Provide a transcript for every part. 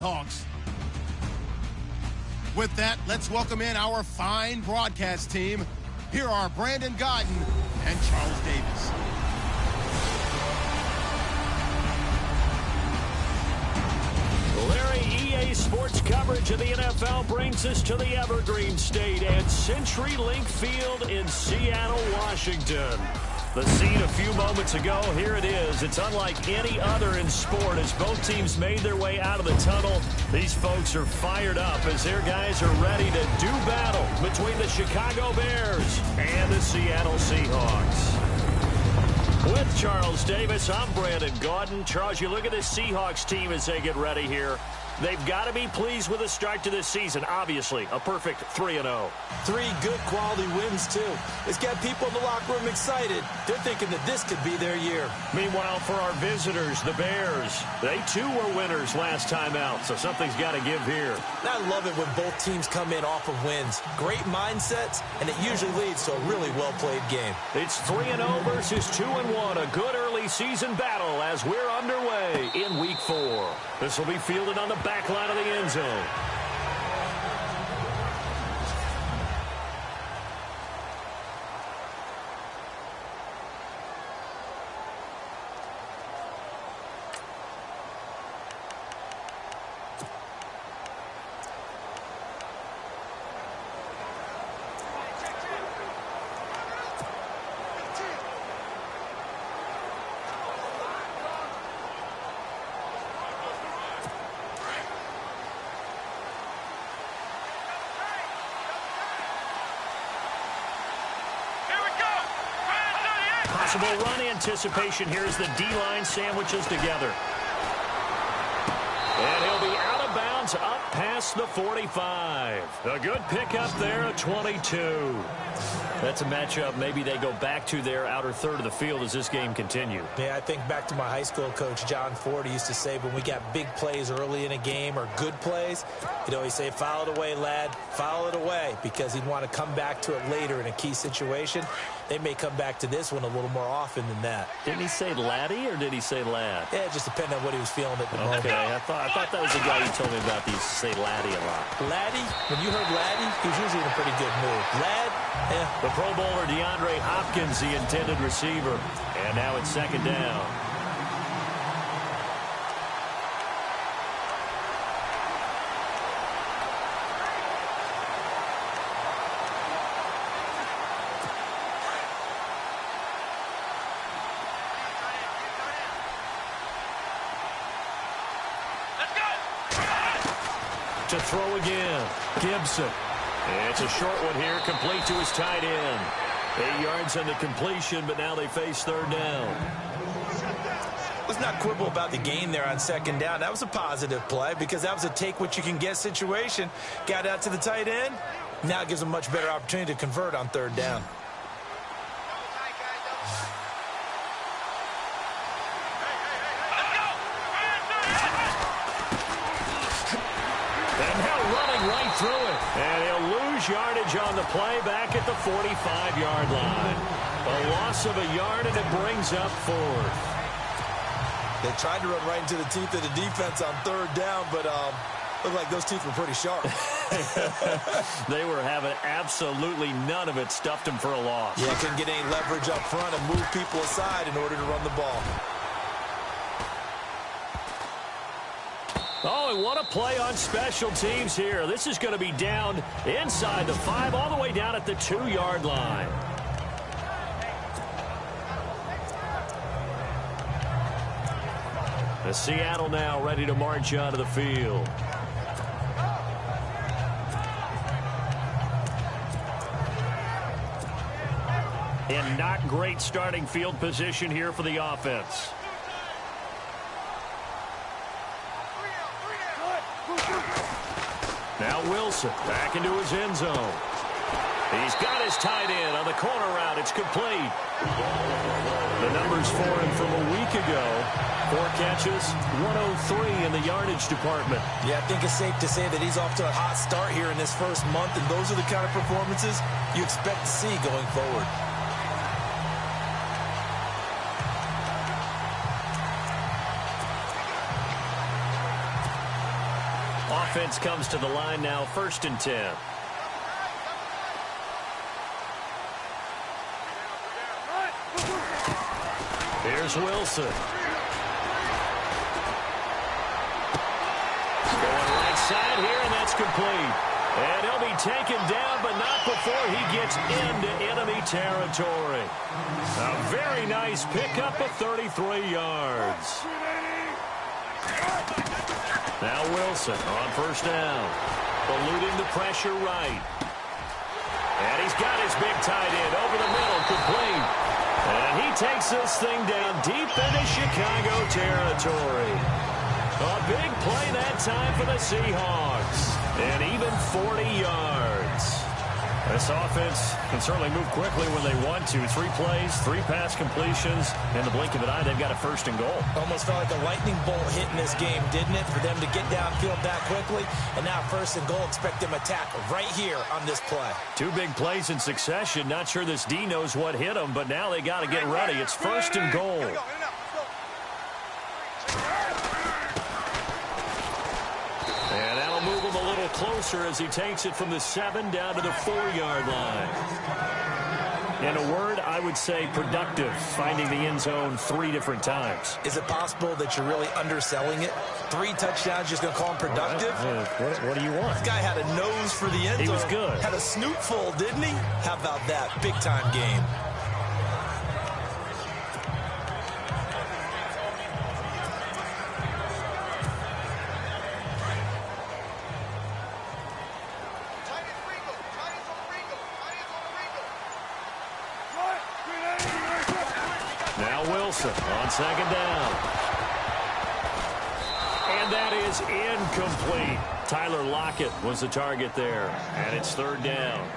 Hawks. With that, let's welcome in our fine broadcast team. Here are Brandon Godden and Charles Davis. Larry, EA Sports coverage of the NFL brings us to the Evergreen State and CenturyLink Field in Seattle, Washington. The scene a few moments ago, here it is. It's unlike any other in sport as both teams made their way out of the tunnel. These folks are fired up as their guys are ready to do battle between the Chicago Bears and the Seattle Seahawks. With Charles Davis, I'm Brandon Godden. Charles, you look at this Seahawks team as they get ready here. They've got to be pleased with the start to this season. Obviously, a perfect 3-0. 3 good quality wins, too. It's got people in the locker room excited. They're thinking that this could be their year. Meanwhile, for our visitors, the Bears, they too were winners last time out, so something's got to give here. And I love it when both teams come in off of wins. Great mindsets, and it usually leads to a really well-played game. It's 3-0 versus 2-1, a good early season battle as we're underway in Week 4. This will be fielded on the back line of the end zone. Possible run anticipation here as the D-line sandwiches together. And he'll be out of bounds up past the 45. A good pickup there at 22. That's a matchup maybe they go back to their outer third of the field as this game continues. Yeah, I think back to my high school coach, John Ford. He used to say when we got big plays early in a game or good plays, he'd always say, foul it away, lad, foul it away, because he'd want to come back to it later in a key situation. They may come back to this one a little more often than that. Didn't he say laddie or did he say lad? Yeah, it just depended on what he was feeling at the moment. Okay, I thought that was the guy you told me about. He used to say laddie a lot. Laddie? When you heard laddie, he was usually in a pretty good mood. Lad? Yeah. The Pro Bowler DeAndre Hopkins, the intended receiver. And now it's second down. To throw again, Gibson. It's a short one here, complete to his tight end. 8 yards on the completion, but now they face third down. Let's not quibble about the gain there on second down. That was a positive play because that was a take-what-you-can-get situation. Got out to the tight end. Now it gives them a much better opportunity to convert on third down. Right through it. And he'll lose yardage on the play back at the 45-yard line. A loss of a yard, and it brings up fourth. They tried to run right into the teeth of the defense on third down, but looked like those teeth were pretty sharp. They were having absolutely none of it. Stuffed them for a loss. Yeah, couldn't get any leverage up front and move people aside in order to run the ball. Oh, and what a play on special teams here. This is going to be down inside the 5, all the way down at the 2-yard line. The Seattle now ready to march onto the field. And not great starting field position here for the offense. Now Wilson back into his end zone. He's got his tight end on the corner route. It's complete. The numbers for him from a week ago. 4 catches, 103 in the yardage department. Yeah, I think it's safe to say that he's off to a hot start here in this first month, and those are the kind of performances you expect to see going forward. Offense comes to the line now, 1st and 10. Here's Wilson. Going right side here, and that's complete. And he'll be taken down, but not before he gets into enemy territory. A very nice pickup of 33 yards. Now Wilson on 1st down. Eluding the pressure right. And he's got his big tight end over the middle, complete. And he takes this thing down deep into Chicago territory. A big play that time for the Seahawks. And even 40 yards. This offense can certainly move quickly when they want to. 3 plays, 3 pass completions. In the blink of an eye, they've got a 1st and goal. Almost felt like a lightning bolt hit in this game, didn't it? For them to get downfield that quickly. And now 1st and goal, expect them to tackle right here on this play. 2 big plays in succession. Not sure this D knows what hit them, but now they got to get ready. It's 1st and goal. And that'll move him a little closer as he takes it from the 7 down to the 4-yard line. In a word, I would say productive, finding the end zone 3 different times. Is it possible that you're really underselling it? 3 touchdowns, just going to call him productive? What do you want? This guy had a nose for the end zone. He was good. Had a snoot full, didn't he? How about that? Big-time game. Wilson on 2nd down. And that is incomplete. Tyler Lockett was the target there. And it's 3rd down.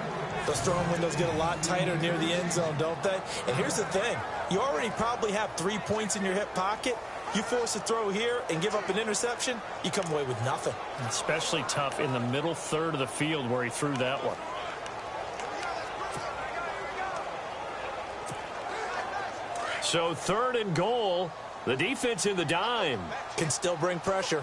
Those throwing windows get a lot tighter near the end zone, don't they? And here's the thing. You already probably have 3 points in your hip pocket. You force a throw here and give up an interception, you come away with nothing. Especially tough in the middle third of the field where he threw that one. So 3rd and goal. The defense in the dime. Can still bring pressure.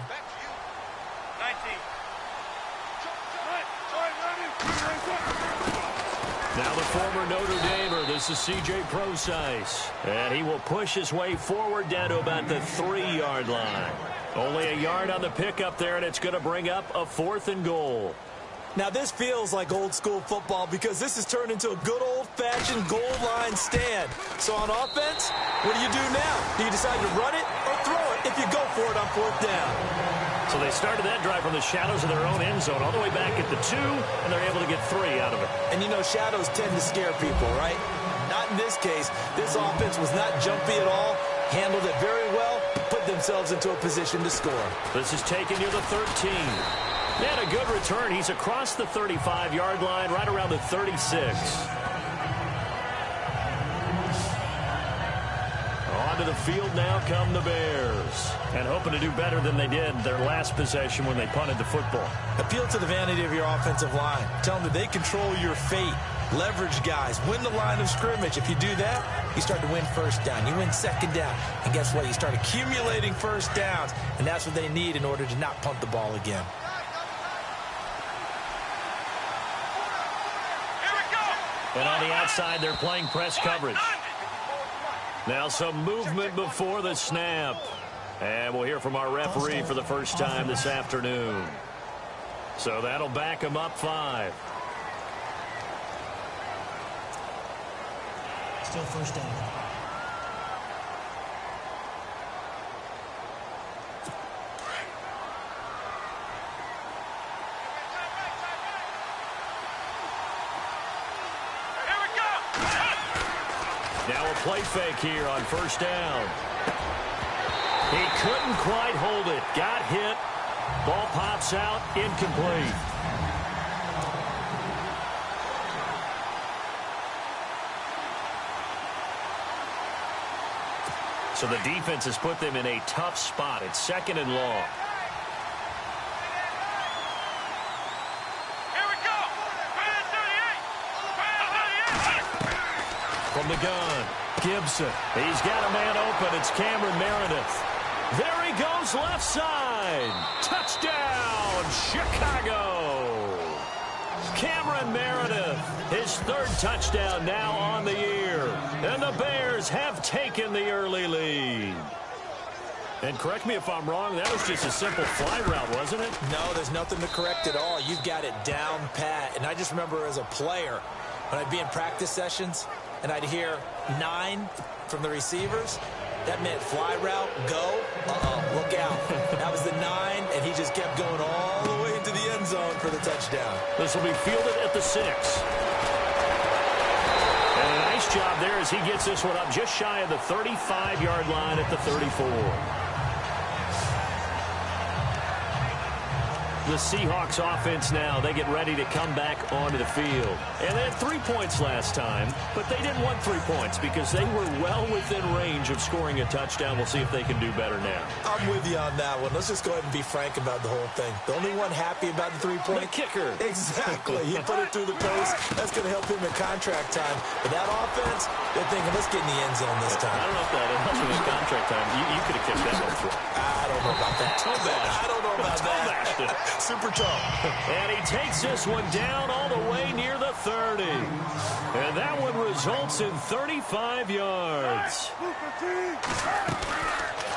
Now the former Notre Damer, this is C.J. Prosise. And he will push his way forward down to about the 3-yard line. Only a yard on the pickup there, and it's going to bring up a 4th and goal. Now, this feels like old-school football because this has turned into a good old-fashioned goal line stand. So on offense, what do you do now? Do you decide to run it or throw it if you go for it on 4th down? So they started that drive from the shadows of their own end zone all the way back at the 2, and they're able to get 3 out of it. And, you know, shadows tend to scare people, right? Not in this case. This offense was not jumpy at all, handled it very well, put themselves into a position to score. This is taken near the 13. He had a good return. He's across the 35-yard line, right around the 36. Onto the field now come the Bears. And hoping to do better than they did their last possession when they punted the football. Appeal to the vanity of your offensive line. Tell them that they control your fate. Leverage guys. Win the line of scrimmage. If you do that, you start to win 1st down. You win 2nd down. And guess what? You start accumulating 1st downs. And that's what they need in order to not punt the ball again. And on the outside, they're playing press coverage. Now some movement before the snap. And we'll hear from our referee for the first time this afternoon. So that'll back them up 5. Still 1st down. Now a play fake here on 1st down. He couldn't quite hold it. Got hit. Ball pops out. Incomplete. So the defense has put them in a tough spot. It's 2nd and long. From the gun, Gibson. He's got a man open. It's Cameron Meredith. There he goes left side. Touchdown, Cameron Meredith, his third touchdown now on the year. And the Bears have taken the early lead. And correct me if I'm wrong, that was just a simple fly route, wasn't it? No, there's nothing to correct at all. You've got it down pat. And I just remember as a player, when I'd be in practice sessions and I'd hear 9 from the receivers, that meant fly route, go, look out. That was the 9, and he just kept going all the way into the end zone for the touchdown. This will be fielded at the 6. And a nice job there as he gets this one up just shy of the 35-yard line at the 34. The Seahawks offense now, they get ready to come back onto the field. And they had 3 points last time, but they didn't want 3 points because they were well within range of scoring a touchdown. We'll see if they can do better now. I'm with you on that one. Let's just go ahead and be frank about the whole thing. The only one happy about the 3-point? The kicker. Exactly. He put it through the post. That's going to help him in contract time. But that offense, they're thinking, let's get in the end zone this time. I don't know if that helps him in contract time. You could have kicked that one through. I don't know about that. I don't know about that. Super tall. And he takes this one down all the way near the 30. And that one results in 35 yards.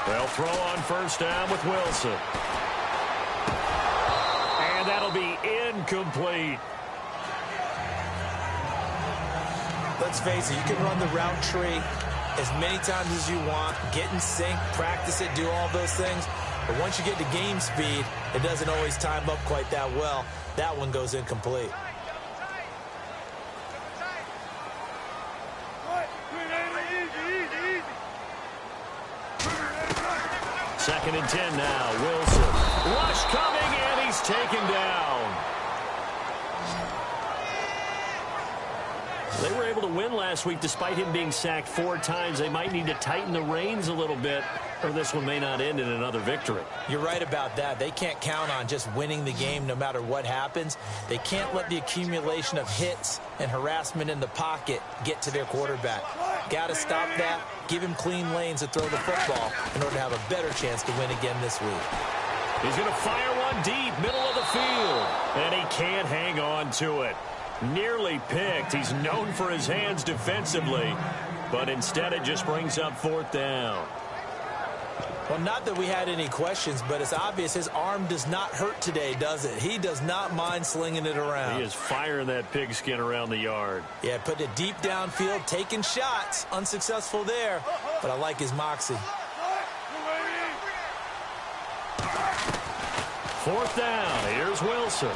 They'll throw on first down with Wilson. And that'll be incomplete. Let's face it, you can run the route tree as many times as you want, get in sync, practice it, do all those things. But once you get to game speed, it doesn't always time up quite that well. That one goes incomplete. Second and 10 now. Wilson. Rush coming, and he's taken down. They were able to win last week despite him being sacked 4 times. They might need to tighten the reins a little bit, or this one may not end in another victory. You're right about that. They can't count on just winning the game no matter what happens. They can't let the accumulation of hits and harassment in the pocket get to their quarterback. Got to stop that. Give him clean lanes to throw the football in order to have a better chance to win again this week. He's going to fire one deep, middle of the field, and he can't hang on to it. Nearly picked. He's known for his hands defensively, but instead it just brings up 4th down. Well, not that we had any questions, but it's obvious his arm does not hurt today, does it? He does not mind slinging it around. He is firing that pigskin around the yard. Yeah, putting it deep downfield, taking shots. Unsuccessful there, but I like his moxie. 4th down. Here's Wilson.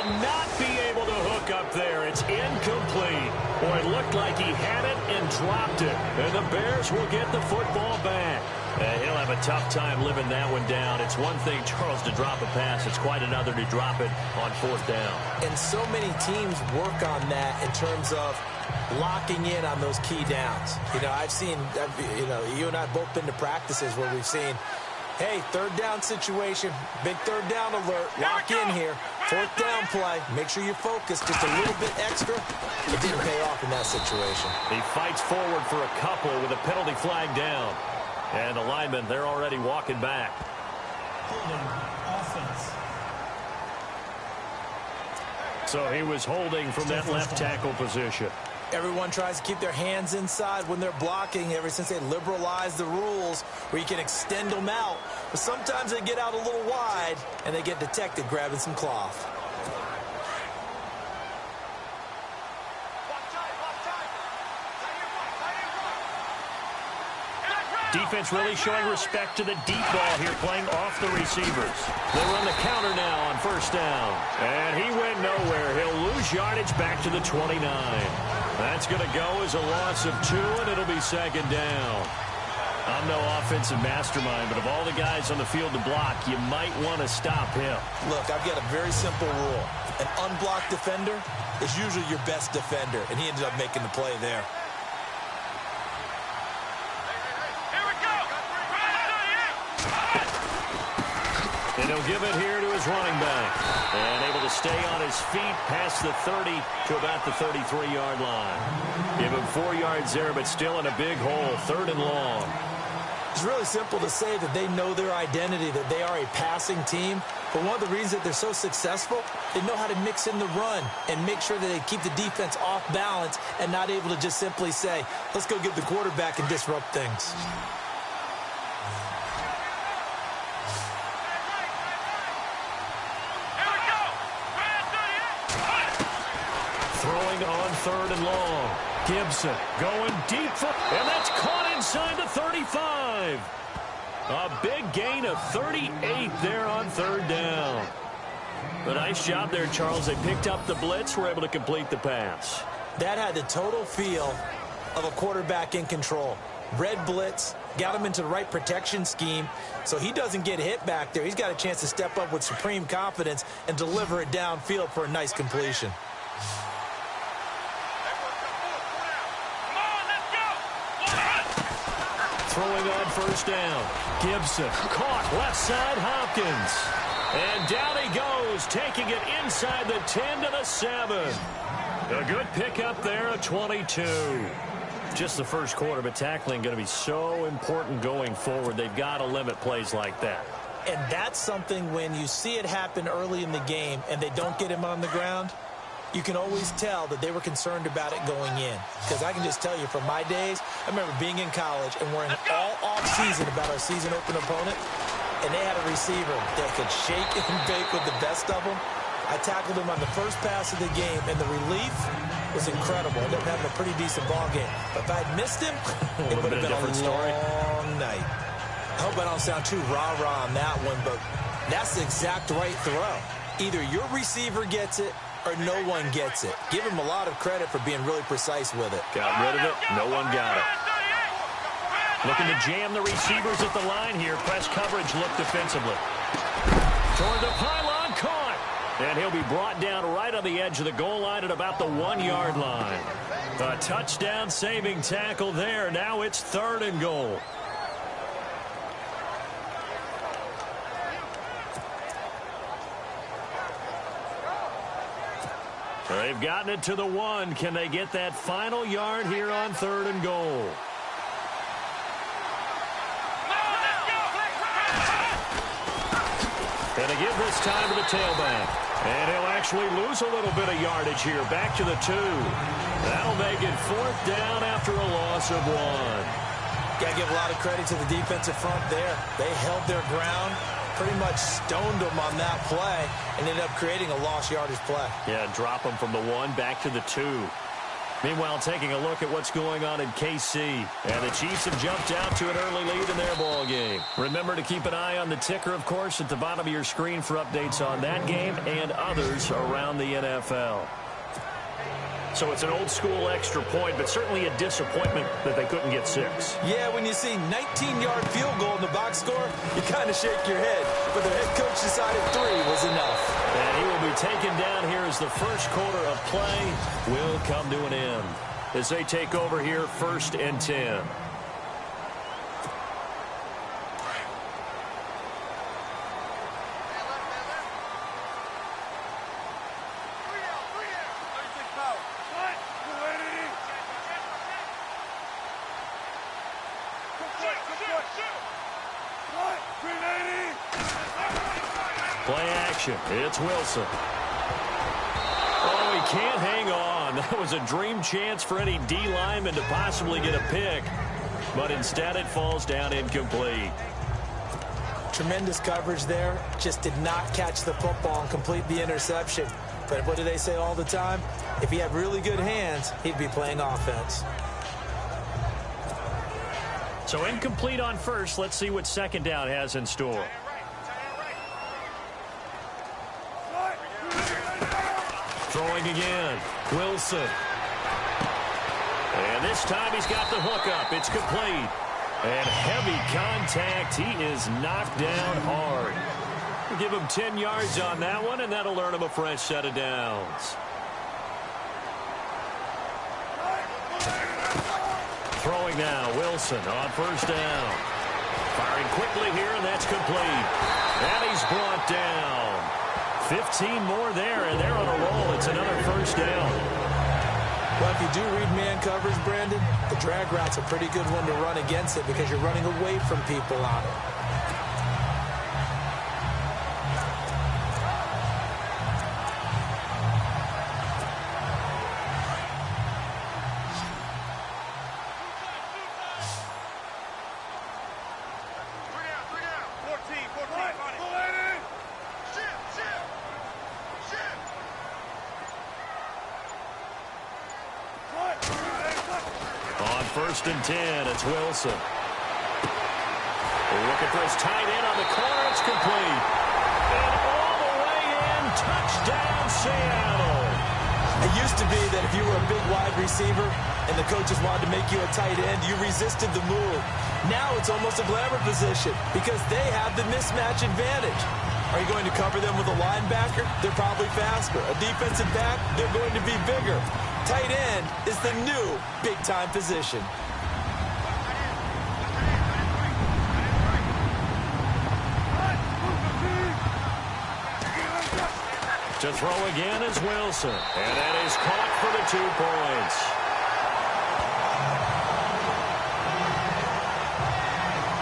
Not be able to hook up there. It's incomplete. Boy, it looked like he had it and dropped it. And the Bears will get the football back. He'll have a tough time living that one down. It's one thing, Charles, to drop a pass. It's quite another to drop it on 4th down. And so many teams work on that in terms of locking in on those key downs. You know, I've seen, you and I have both been to practices where we've seen, hey, 3rd down situation, big 3rd down alert, lock in here. 4th down play. Make sure you focus just a little bit extra. It didn't pay off in that situation. He fights forward for a couple with a penalty flag down. And the linemen, they're already walking back. So he was holding from that left tackle position. Everyone tries to keep their hands inside when they're blocking ever since they liberalized the rules where you can extend them out. But sometimes they get out a little wide and they get detected grabbing some cloth. Defense really showing respect to the deep ball here, playing off the receivers. They run the counter now on first down. And he went nowhere. He'll lose yardage back to the 29. That's going to go as a loss of 2, and it'll be 2nd down. I'm no offensive mastermind, but of all the guys on the field to block, you might want to stop him. Look, I've got a very simple rule. An unblocked defender is usually your best defender, and he ended up making the play there. And he'll give it here to his running back. And able to stay on his feet past the 30 to about the 33-yard line. Give him 4 yards there, but still in a big hole, 3rd and long. It's really simple to say that they know their identity, that they are a passing team. But one of the reasons that they're so successful, they know how to mix in the run and make sure that they keep the defense off balance and not able to just simply say, let's go get the quarterback and disrupt things. Throwing on 3rd and long. Gibson going deep for, and that's caught inside the 35. A big gain of 38 there on 3rd down. A nice job there, Charles. They picked up the blitz, were able to complete the pass. That had the total feel of a quarterback in control. Red blitz, got him into the right protection scheme, so he doesn't get hit back there. He's got a chance to step up with supreme confidence and deliver it downfield for a nice completion. Throwing on 1st down. Gibson caught left side Hopkins. And down he goes, taking it inside the 10 to the 7. A good pickup there at 22. Just the first quarter, but tackling going to be so important going forward. They've got to limit plays like that. And that's something when you see it happen early in the game and they don't get him on the ground, you can always tell that they were concerned about it going in. Because I can just tell you from my days, I remember being in college and worrying all off-season about our season open opponent, and they had a receiver that could shake and bake with the best of them. I tackled him on the first pass of the game, and the relief was incredible. I ended up having a pretty decent ball game. But if I had missed him, it would have been a long night. I hope I don't sound too rah-rah on that one, but that's the exact right throw. Either your receiver gets it or no one gets it. Give him a lot of credit for being really precise with it. Got rid of it. No one got it. Looking to jam the receivers at the line here. Press coverage look defensively. Toward the pylon, caught. And he'll be brought down right on the edge of the goal line at about the 1-yard line. A touchdown saving tackle there. Now it's 3rd and goal. They've gotten it to the 1. Can they get that final yard here on 3rd and goal? And they give this time to the tailback. And he'll actually lose a little bit of yardage here. Back to the 2. That'll make it 4th down after a loss of 1. Got to give a lot of credit to the defensive front there. They held their ground, pretty much stoned them on that play, and ended up creating a lost yardage play. Yeah, drop them from the 1 back to the 2. Meanwhile, taking a look at what's going on in KC. And the Chiefs have jumped out to an early lead in their ball game. Remember to keep an eye on the ticker, of course, at the bottom of your screen for updates on that game and others around the NFL. So it's an old-school extra point, but certainly a disappointment that they couldn't get 6. Yeah, when you see 19-yard field goal in the box score, you kind of shake your head. But the head coach decided 3 was enough. And he will be taken down here as the first quarter of play will come to an end. As they take over here, 1st and 10. Play action. It's Wilson. Oh, he can't hang on. That was a dream chance for any D lineman to possibly get a pick. But instead it falls down incomplete. Tremendous coverage there. Just did not catch the football and complete the interception. But what do they say all the time? If he had really good hands, he'd be playing offense. So incomplete on first. Let's see what 2nd down has in store. Throwing again. Wilson. And this time he's got the hook up. It's complete. And heavy contact. He is knocked down hard. We'll give him 10 yards on that one, and that'll earn him a fresh set of downs. Throwing now. Wilson on 1st down. Firing quickly here, and that's complete. And he's brought down. 15 more there, and they're on a roll. It's another 1st down. Well, if you do read man coverage, Brandon, the drag route's a pretty good one to run against it because you're running away from people on it. first and 10. It's Wilson. Looking for his tight end on the corner. It's complete. And all the way in. Touchdown, Seattle. It used to be that if you were a big wide receiver and the coaches wanted to make you a tight end, you resisted the move. Now it's almost a glamour position because they have the mismatch advantage. Are you going to cover them with a linebacker? They're probably faster. A defensive back? They're going to be bigger. Tight end is the new big-time position. To throw again is Wilson. And that is caught for the 2 points.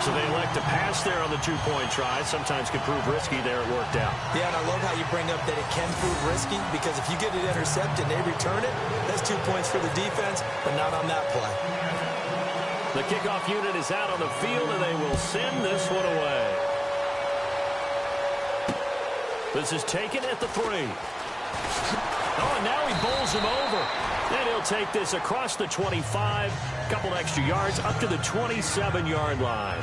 So they elect to pass there on the 2-point try. Sometimes can prove risky. There it worked out. Yeah, and I love how you bring up that it can prove risky because if you get it intercepted and they return it, that's 2 points for the defense, but not on that play. The kickoff unit is out on the field, and they will send this one away. This is taken at the 3. Oh, and now he bowls him over. And he'll take this across the 25, a couple extra yards, up to the 27-yard line.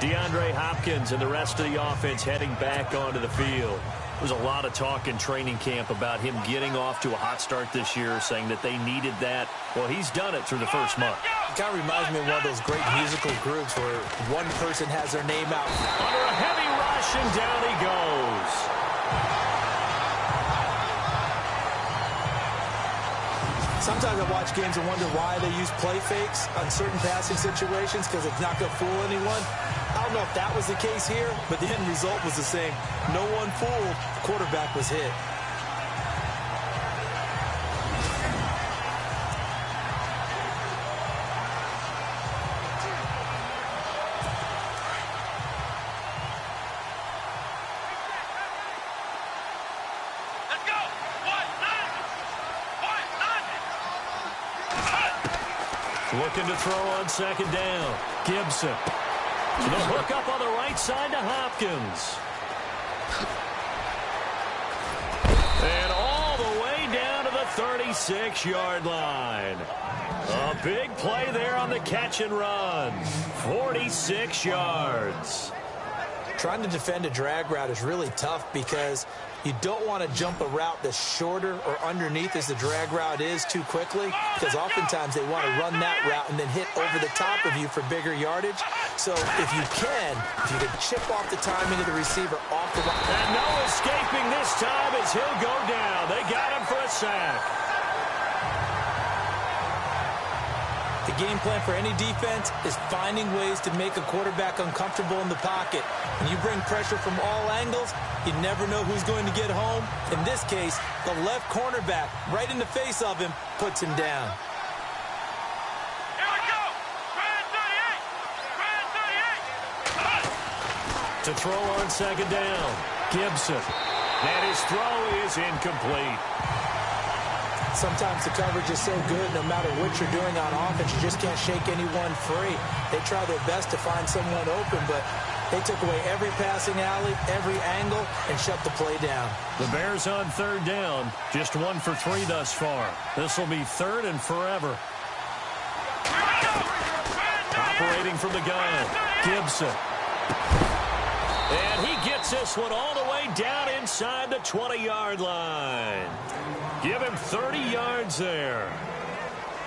DeAndre Hopkins and the rest of the offense heading back onto the field. There's a lot of talk in training camp about him getting off to a hot start this year, saying that they needed that. Well, he's done it through the first month. It kind of reminds me of one of those great musical groups where one person has their name out. Under a heavy rush, and down he goes. Sometimes I watch games and wonder why they use play fakes on certain passing situations because it's not going to fool anyone. I don't know if that was the case here, but the end result was the same. No one fooled. The quarterback was hit. Looking to throw on second down. Gibson. The hook up on the right side to Hopkins. And all the way down to the 36-yard line. A big play there on the catch and run. 46 yards. Trying to defend a drag route is really tough because you don't want to jump a route that's shorter or underneath as the drag route is too quickly because oftentimes they want to run that route and then hit over the top of you for bigger yardage. So if you can chip off the timing of the receiver off the line. And no escaping this time as he'll go down. They got him for a sack. The game plan for any defense is finding ways to make a quarterback uncomfortable in the pocket. When you bring pressure from all angles, you never know who's going to get home. In this case, the left cornerback, right in the face of him, puts him down. Here we go! Brand 38! To throw on second down, Gibson. And his throw is incomplete. Sometimes the coverage is so good, no matter what you're doing on offense, you just can't shake anyone free. They try their best to find someone open, but they took away every passing alley, every angle, and shut the play down. The Bears on third down, just 1 for 3 thus far. This will be third and forever. Operating from the gun, Gibson. And he gets this one all the way down inside the 20-yard line. Give him 30 yards there.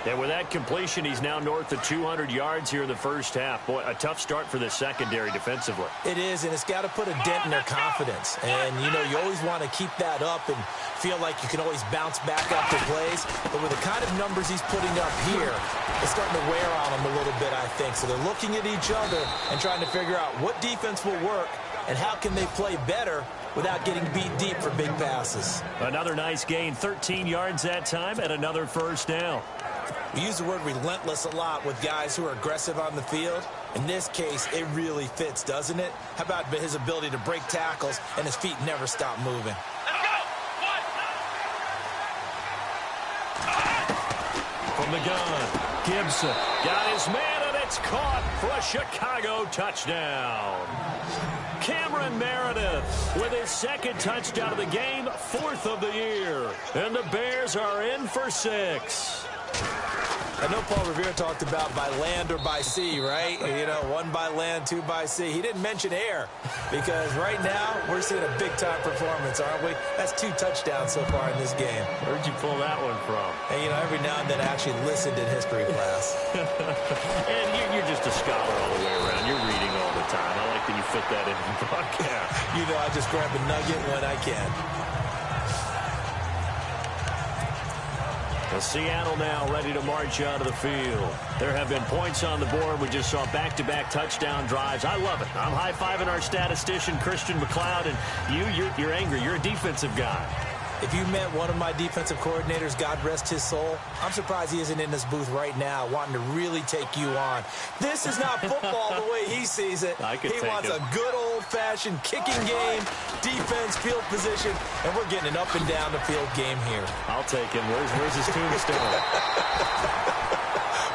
And with that completion, he's now north of 200 yards here in the first half. Boy, a tough start for the secondary defensively. It is, and it's got to put a dent in their confidence. And, you know, you always want to keep that up and feel like you can always bounce back after plays. But with the kind of numbers he's putting up here, it's starting to wear on them a little bit, I think. So they're looking at each other and trying to figure out what defense will work and how can they play better without getting beat deep for big passes. Another nice gain, 13 yards that time, and another first down. We use the word relentless a lot with guys who are aggressive on the field. In this case, it really fits, doesn't it? How about his ability to break tackles and his feet never stop moving? From the gun, Gibson got his man, and it's caught for a Chicago touchdown. Cameron Meredith with his second touchdown of the game, 4th of the year. And the Bears are in for 6. I know Paul Revere talked about by land or by sea, right? You know, 1 by land, 2 by sea. He didn't mention air because right now we're seeing a big-time performance, aren't we? That's 2 touchdowns so far in this game. Where'd you pull that one from? And, you know, every now and then I actually listened in history class. And you're just a scholar all the way around. You're reading all the time. I like that you fit that in the broadcast. You know, I just grab a nugget when I can. Well, Seattle now ready to march out of the field. There have been points on the board. We just saw back-to-back touchdown drives. I love it. I'm high-fiving our statistician, Christian McLeod, and you're angry. You're a defensive guy. If you met one of my defensive coordinators, God rest his soul, I'm surprised he isn't in this booth right now wanting to really take you on. This is not football the way he sees it. He wants a good old-fashioned kicking game, defense, field position, and we're getting an up-and-down-the-field game here. I'll take him. Where's his tombstone?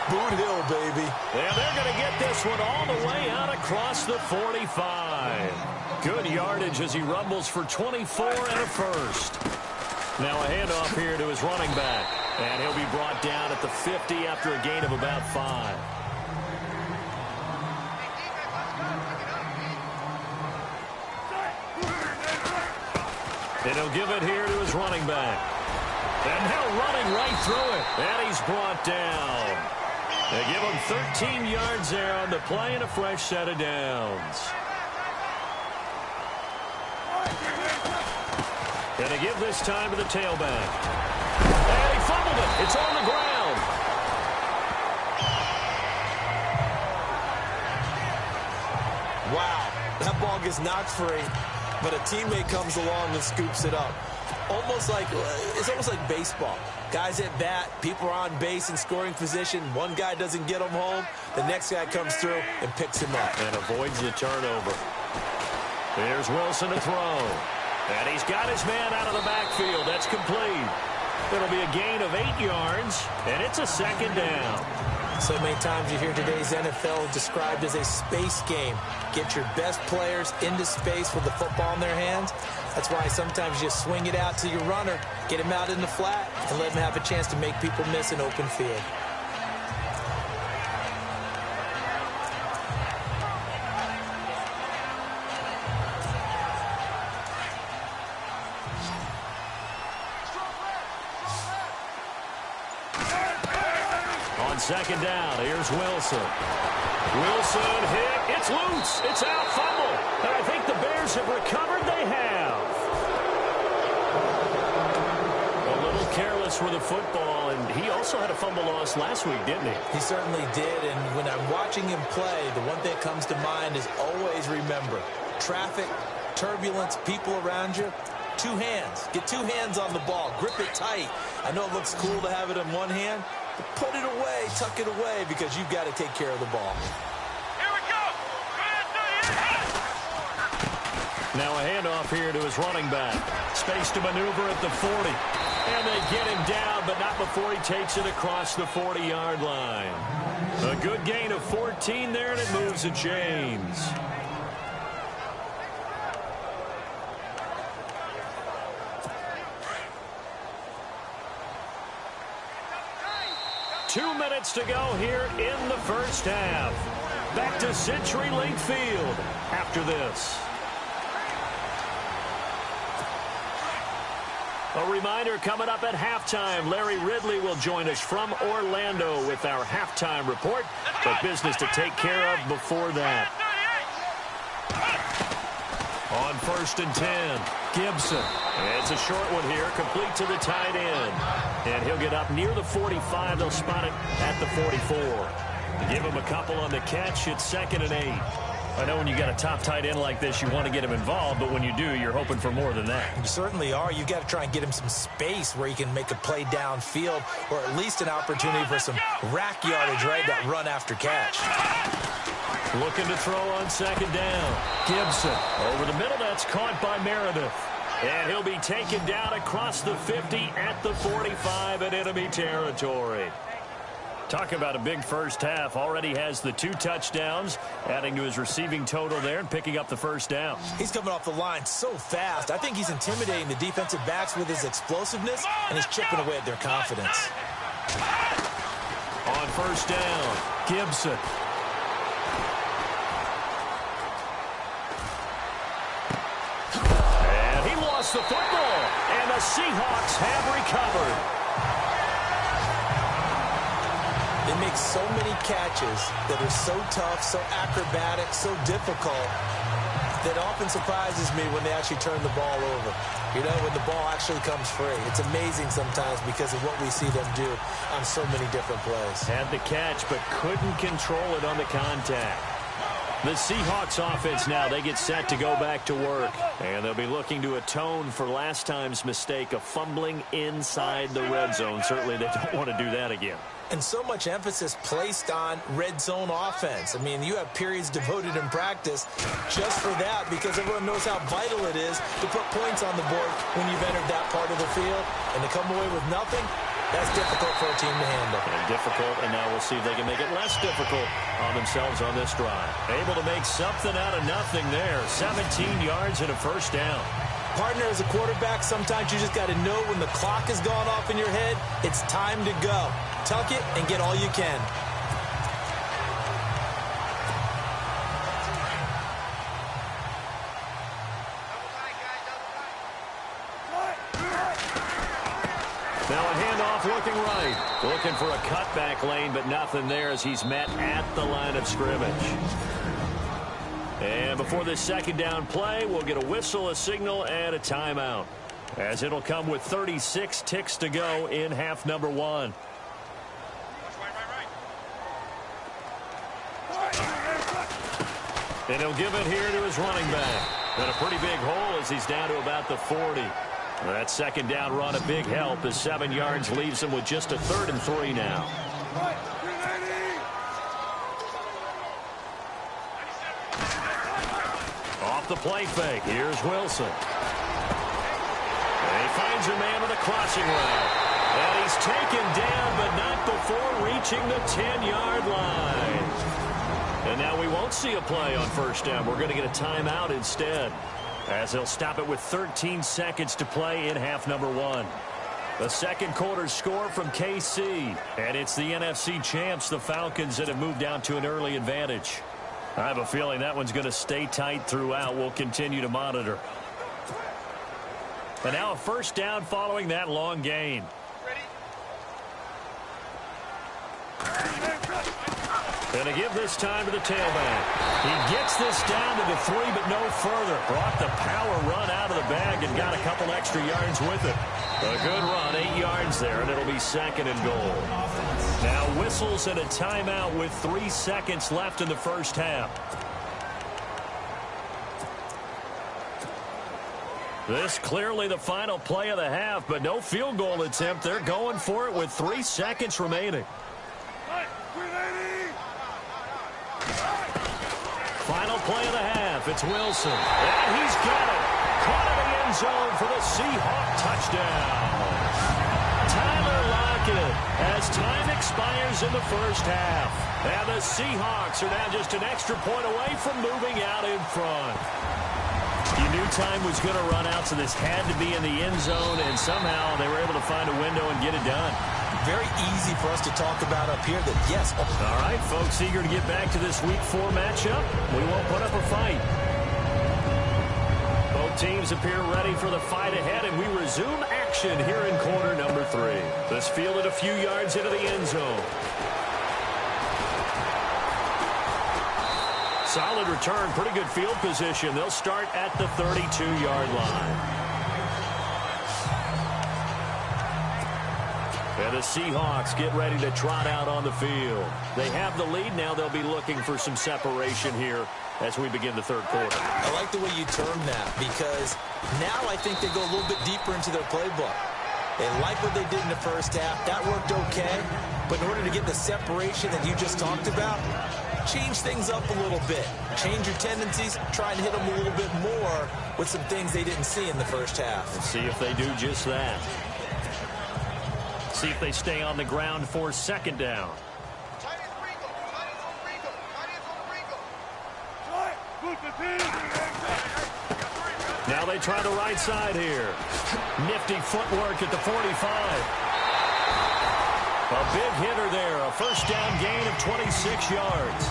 Boot Hill, baby. And they're going to get this one all the way out across the 45. Good yardage as he rumbles for 24 and a first. Now a handoff here to his running back. And he'll be brought down at the 50 after a gain of about 5. And he'll give it here to his running back. And now running right through it. And he's brought down. They give him 13 yards there on the play and a fresh set of downs. And they give this time to the tailback. And he fumbled it. It's on the ground. Wow, that ball gets knocked free, but a teammate comes along and scoops it up. It's almost like baseball. Guys at bat, people are on base in scoring position. One guy doesn't get him home. The next guy comes through and picks him up. And avoids the turnover. Here's Wilson to throw. And he's got his man out of the backfield. That's complete. It'll be a gain of 8 yards, and it's a second down. So many times you hear today's NFL described as a space game. Get your best players into space with the football in their hands. That's why sometimes you just swing it out to your runner, get him out in the flat, and let him have a chance to make people miss an open field. On second down, here's Wilson. Wilson hit. It's loose. It's out. Fumble. And I think the Bears have recovered. They have. A little careless with the football, and he also had a fumble loss last week, didn't he? He certainly did, and when I'm watching him play, the one thing that comes to mind is always remember, traffic, turbulence, people around you, 2 hands. Get 2 hands on the ball. Grip it tight. I know it looks cool to have it in one hand, but put it away, tuck it away, because you've got to take care of the ball. Here we go. Now a handoff here to his running back. Space to maneuver at the 40. And they get him down, but not before he takes it across the 40-yard line. A good gain of 14 there, and it moves the chains. Two minutes to go here in the first half. Back to CenturyLink Field after this. A reminder, coming up at halftime, Larry Ridley will join us from Orlando with our halftime report. But business to take care of before that. On 1st and 10, Gibson. It's a short one here, complete to the tight end. And he'll get up near the 45. They'll spot it at the 44. Give him a couple on the catch. It's 2nd and 8. I know when you got a top tight end like this, you want to get him involved, but when you do, you're hoping for more than that. You certainly are. You've got to try and get him some space where he can make a play downfield, or at least an opportunity for some rack yardage, right? That run after catch. Looking to throw on 2nd down. Gibson over the middle. That's caught by Meredith. And he'll be taken down across the 50 at the 45 in enemy territory. Talk about a big first half. Already has the 2 touchdowns, adding to his receiving total there and picking up the first down. He's coming off the line so fast. I think he's intimidating the defensive backs with his explosiveness, and he's chipping away at their confidence. On first down, Gibson. And he lost the football, and the Seahawks have recovered. They make so many catches that are so tough, so acrobatic, so difficult, that often surprises me when they actually turn the ball over. You know, when the ball actually comes free. It's amazing sometimes because of what we see them do on so many different plays. Had the catch, but couldn't control it on the contact. The Seahawks offense now, they get set to go back to work. And they'll be looking to atone for last time's mistake of fumbling inside the red zone. Certainly they don't want to do that again. And so much emphasis placed on red zone offense. I mean, you have periods devoted in practice just for that because everyone knows how vital it is to put points on the board when you've entered that part of the field. And to come away with nothing, that's difficult for a team to handle. And difficult, and now we'll see if they can make it less difficult on themselves on this drive. Able to make something out of nothing there. 17 yards and a first down. Partner, as a quarterback, sometimes you just got to know when the clock has gone off in your head, it's time to go. Tuck it and get all you can. Now a handoff looking right. Looking for a cutback lane, but nothing there as he's met at the line of scrimmage. And before this second down play, we'll get a whistle, a signal, and a timeout, as it'll come with 36 ticks to go in half number one. And he'll give it here to his running back. And a pretty big hole as he's down to about the 40. That second down run, a big help as 7 yards leaves him with just a 3rd and 3 now. Off the play fake, here's Wilson. And he finds a man with a crossing route. And he's taken down, but not before reaching the 10-yard line. And now we won't see a play on first down. We're going to get a timeout instead, as they'll stop it with 13 seconds to play in half number one. The second quarter score from KC. And it's the NFC champs, the Falcons, that have moved down to an early advantage. I have a feeling that one's going to stay tight throughout. We'll continue to monitor. And now a first down following that long gain. And to give this time to the tailback. He gets this down to the 3, but no further. Brought the power run out of the bag and got a couple extra yards with it. A good run, 8 yards there, and it'll be 2nd and goal. Now whistles and a timeout with 3 seconds left in the first half. This clearly the final play of the half, but no field goal attempt. They're going for it with 3 seconds remaining. Final play of the half. It's Wilson. And he's got it. Caught in the end zone for the Seahawk touchdown. Tyler Lockett as time expires in the first half. And the Seahawks are now just an extra point away from moving out in front. You knew time was going to run out, so this had to be in the end zone, and somehow they were able to find a window and get it done. Very easy for us to talk about up here that, yes. All right, folks, eager to get back to this Week 4 matchup. We won't put up a fight. Both teams appear ready for the fight ahead, and we resume action here in quarter number 3. This fielded a few yards into the end zone. Solid return, pretty good field position. They'll start at the 32-yard line. And the Seahawks get ready to trot out on the field. They have the lead. Now they'll be looking for some separation here as we begin the third quarter. I like the way you term that because now I think they go a little bit deeper into their playbook. They like what they did in the first half. That worked okay. But in order to get the separation that you just talked about, change things up a little bit. Change your tendencies. Try and hit them a little bit more with some things they didn't see in the first half. Let's see if they do just that. See if they stay on the ground for second down. Now they try the right side here. Nifty footwork at the 45. A big hitter there, a first down gain of 26 yards.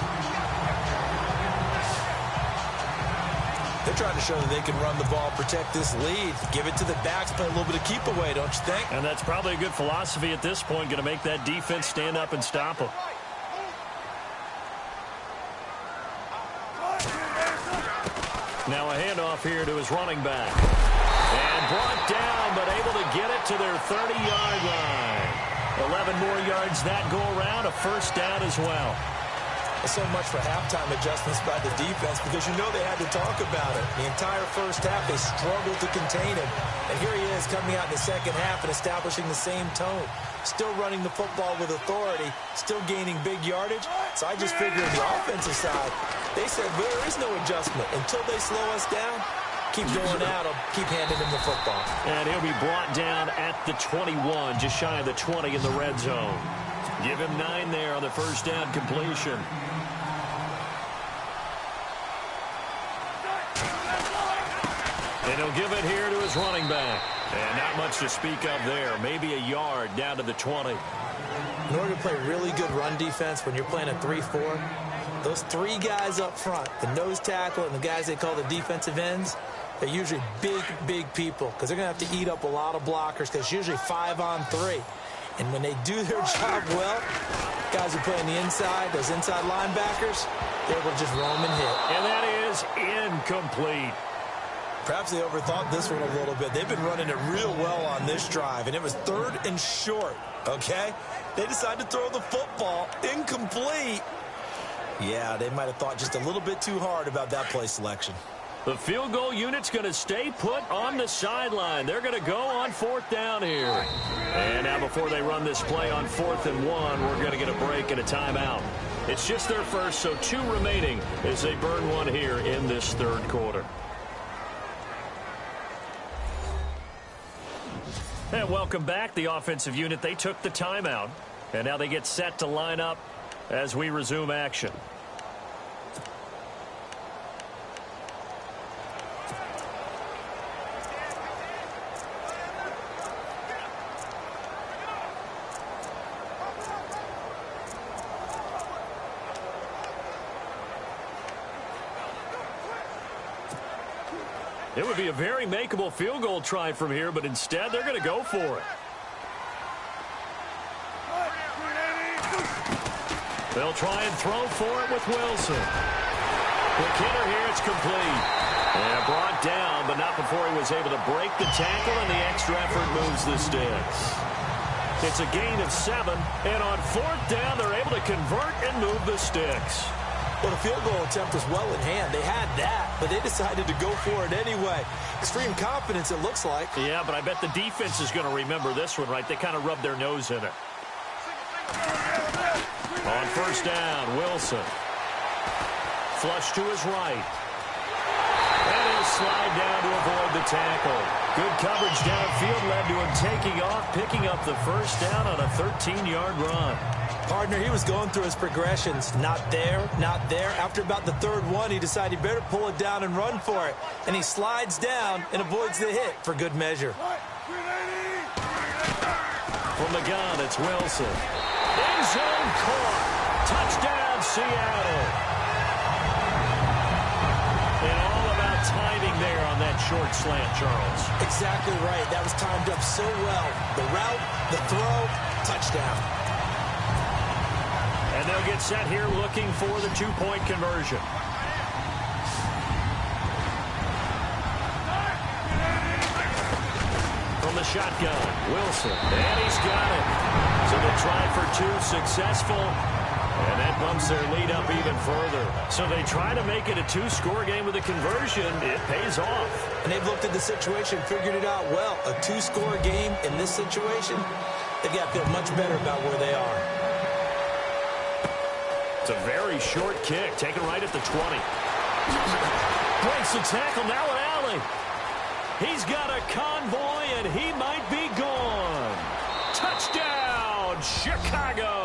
They're trying to show that they can run the ball, protect this lead, give it to the backs, play a little bit of keep away, don't you think? And that's probably a good philosophy at this point, going to make that defense stand up and stop them. Now a handoff here to his running back. And brought down, but able to get it to their 30-yard line. 11 more yards that go around, a first down as well. So much for halftime adjustments by the defense because you know they had to talk about it. The entire first half, they struggled to contain him. And here he is coming out in the second half and establishing the same tone. Still running the football with authority, still gaining big yardage. So I just figure on the offensive side, they said there is no adjustment. Until they slow us down, keep going at him, keep handing him the football. And he'll be brought down at the 21, just shy of the 20 in the red zone. Give him 9 there on the first down completion. And he'll give it here to his running back. And not much to speak of there. Maybe a yard down to the 20. In order to play really good run defense when you're playing a 3-4, those 3 guys up front, the nose tackle and the guys they call the defensive ends, they're usually big people because they're going to have to eat up a lot of blockers because it's usually 5-on-3. And when they do their job well, guys who play on the inside, those inside linebackers, they're able to just roam and hit. And that is incomplete. Perhaps they overthought this one a little bit. They've been running it real well on this drive, and it was 3rd and short, okay? They decided to throw the football incomplete. Yeah, they might have thought just a little bit too hard about that play selection. The field goal unit's going to stay put on the sideline. They're going to go on 4th down here. And now before they run this play on 4th and 1, we're going to get a break and a timeout. It's just their first, so 2 remaining as they burn one here in this 3rd quarter. And welcome back. The offensive unit, they took the timeout. And now they get set to line up as we resume action. It would be a very makeable field goal try from here, but instead they're going to go for it. They'll try and throw for it with Wilson. Quick hitter here, it's complete. And brought down, but not before he was able to break the tackle, and the extra effort moves the sticks. It's a gain of 7, and on 4th down, they're able to convert and move the sticks. Well, the field goal attempt was well in hand. They had that, but they decided to go for it anyway. Extreme confidence, it looks like. Yeah, but I bet the defense is going to remember this one, right? They kind of rubbed their nose in it. On 1st down, Wilson. Flush to his right. And he'll slide down to avoid the tackle. Good coverage downfield led to him taking off, picking up the first down on a 13-yard run. Partner, he was going through his progressions. Not there, not there. After about the 3rd one, he decided he better pull it down and run for it. And he slides down and avoids the hit for good measure. From the gun, it's Wilson. End zone caught. Touchdown, Seattle. And all about timing there on that short slant, Charles. Exactly right. That was timed up so well. The route, the throw, touchdown. And they'll get set here looking for the 2-point conversion. From the shotgun, Wilson. And he's got it. So they try for 2, successful. And that bumps their lead up even further. So they try to make it a 2-score game with a conversion. It pays off. And they've looked at the situation, figured it out well. A 2-score game in this situation, they've got to feel much better about where they are. It's a very short kick, taken right at the 20. Breaks the tackle, now an alley. He's got a convoy, and he might be gone. Touchdown, Chicago.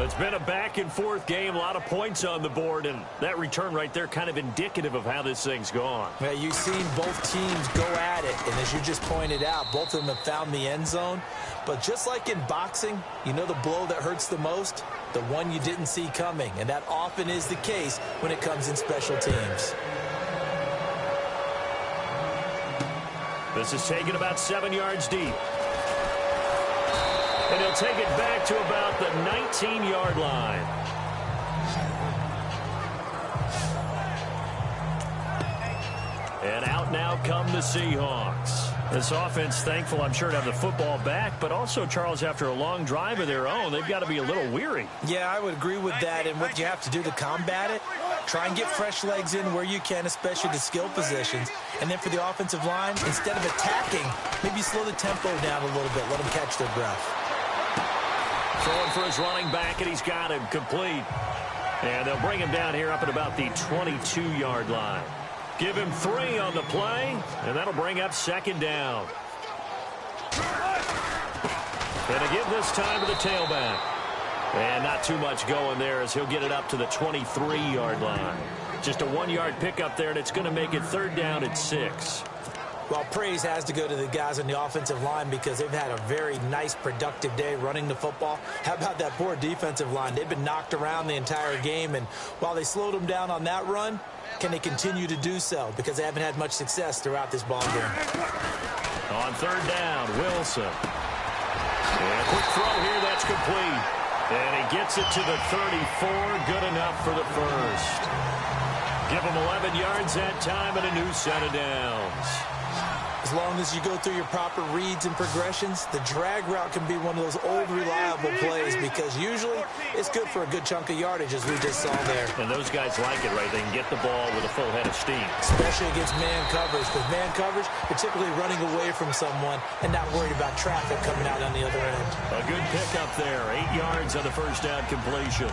It's been a back-and-forth game, a lot of points on the board, and that return right there kind of indicative of how this thing's gone. Yeah, you've seen both teams go at it, and as you just pointed out, both of them have found the end zone. But just like in boxing, you know the blow that hurts the most? The one you didn't see coming, and that often is the case when it comes in special teams. This is taken about 7 yards deep. And he'll take it back to about the 19-yard line. And out now come the Seahawks. This offense, thankful, I'm sure, to have the football back, but also, Charles, after a long drive of their own, they've got to be a little weary. Yeah, I would agree with that, and what you have to do to combat it, try and get fresh legs in where you can, especially the skill positions. And then for the offensive line, instead of attacking, maybe slow the tempo down a little bit, let them catch their breath. Throwing for his running back, and he's got him complete. And they'll bring him down here up at about the 22-yard line. Give him 3 on the play, and that'll bring up 2nd down. And to give this time to the tailback. And not too much going there as he'll get it up to the 23-yard line. Just a 1-yard pickup there, and it's going to make it 3rd down at 6. Well, praise has to go to the guys on the offensive line because they've had a very nice, productive day running the football. How about that poor defensive line? They've been knocked around the entire game, and while they slowed them down on that run, can they continue to do so? Because they haven't had much success throughout this ball game. On 3rd down, Wilson. And a quick throw here, that's complete. And he gets it to the 34, good enough for the first. Give him 11 yards that time and a new set of downs. As long as you go through your proper reads and progressions, the drag route can be one of those old reliable plays because usually it's good for a good chunk of yardage as we just saw there. And those guys like it, right? They can get the ball with a full head of steam. Especially against man coverage. Because man coverage, particularly running away from someone and not worried about traffic coming out on the other end. A good pickup there. 8 yards on the first down completion.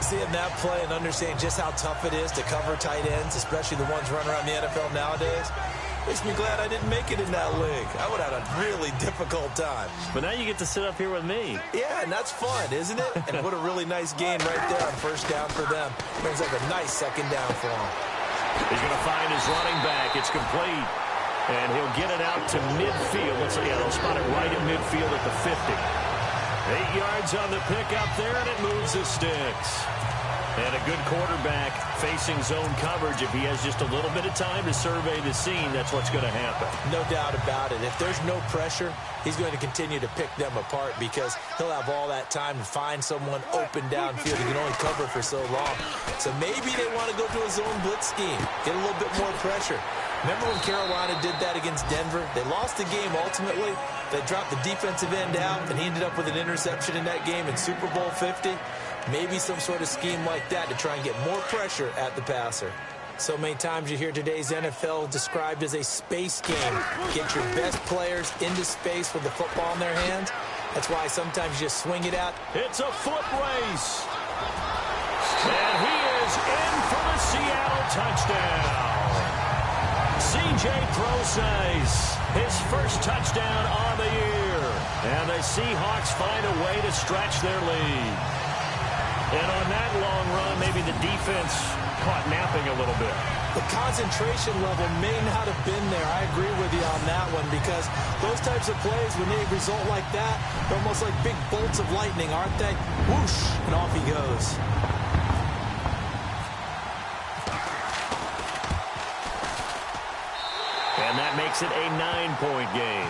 Seeing that play and understanding just how tough it is to cover tight ends, especially the ones running around the NFL nowadays, makes me glad I didn't make it in that league. I would have had a really difficult time. But now you get to sit up here with me. Yeah, and that's fun, isn't it? And what a really nice gain right there on 1st down for them. Brings up a nice 2nd down for them. He's going to find his running back. It's complete. And he'll get it out to midfield. They'll spot it right at midfield at the 50. 8 yards on the pickup there, and it moves the sticks. And a good quarterback facing zone coverage. If he has just a little bit of time to survey the scene, that's what's going to happen. No doubt about it. If there's no pressure, he's going to continue to pick them apart because he'll have all that time to find someone open downfield. He can only cover for so long. So maybe they want to go to a zone blitz scheme, get a little bit more pressure. Remember when Carolina did that against Denver? They lost the game ultimately. They dropped the defensive end out, and he ended up with an interception in that game in Super Bowl 50. Maybe some sort of scheme like that to try and get more pressure at the passer. So many times you hear today's NFL described as a space game. Get your best players into space with the football in their hands. That's why sometimes you just swing it out. It's a foot race. And he is in for the Seattle touchdown. C.J. Prosise, his first touchdown on the year. And the Seahawks find a way to stretch their lead. And on that long run, maybe the defense caught napping a little bit. The concentration level may not have been there. I agree with you on that one because those types of plays, when they result like that, they're almost like big bolts of lightning, aren't they? Whoosh, and off he goes. And that makes it a 9-point game.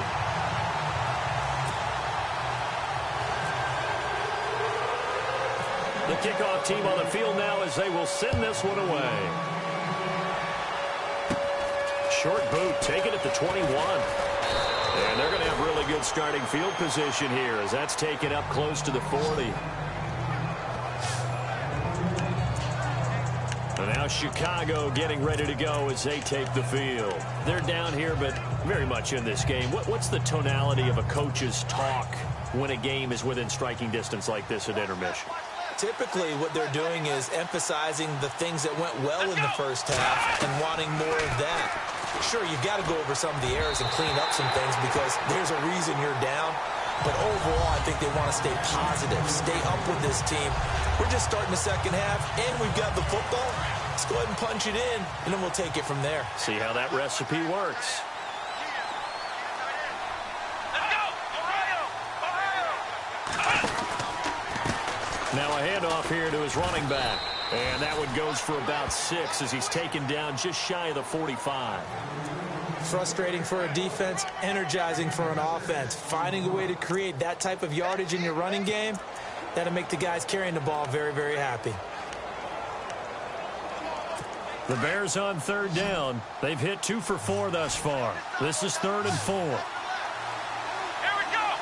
The kickoff team on the field now as they will send this one away. Short boot taken at the 21. And they're going to have really good starting field position here as that's taken up close to the 40. And now Chicago getting ready to go as they take the field. They're down here, but very much in this game. What's the tonality of a coach's talk when a game is within striking distance like this at intermission? Typically, what they're doing is emphasizing the things that went well in the first half and wanting more of that. Sure, you've got to go over some of the errors and clean up some things because there's a reason you're down. But overall, I think they want to stay positive, stay up with this team, We're just starting the second half, and we've got the football. Let's go ahead and punch it in, and then we'll take it from there. See how that recipe works. Let's go! Ohio! Now a handoff here to his running back. And that one goes for about 6 as he's taken down just shy of the 45. Frustrating for a defense, energizing for an offense. Finding a way to create that type of yardage in your running game, that'll make the guys carrying the ball very, very happy. The Bears on third down. They've hit 2 for 4 thus far. This is 3rd and 4. Here we go!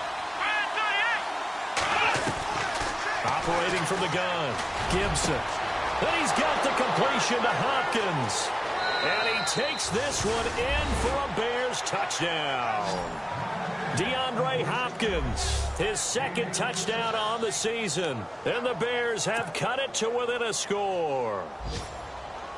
38! Operating from the gun, Gibson. Then he's got the completion to Hopkins. And he takes this one in for a Bears touchdown. DeAndre Hopkins, his 2nd touchdown on the season. And the Bears have cut it to within a score.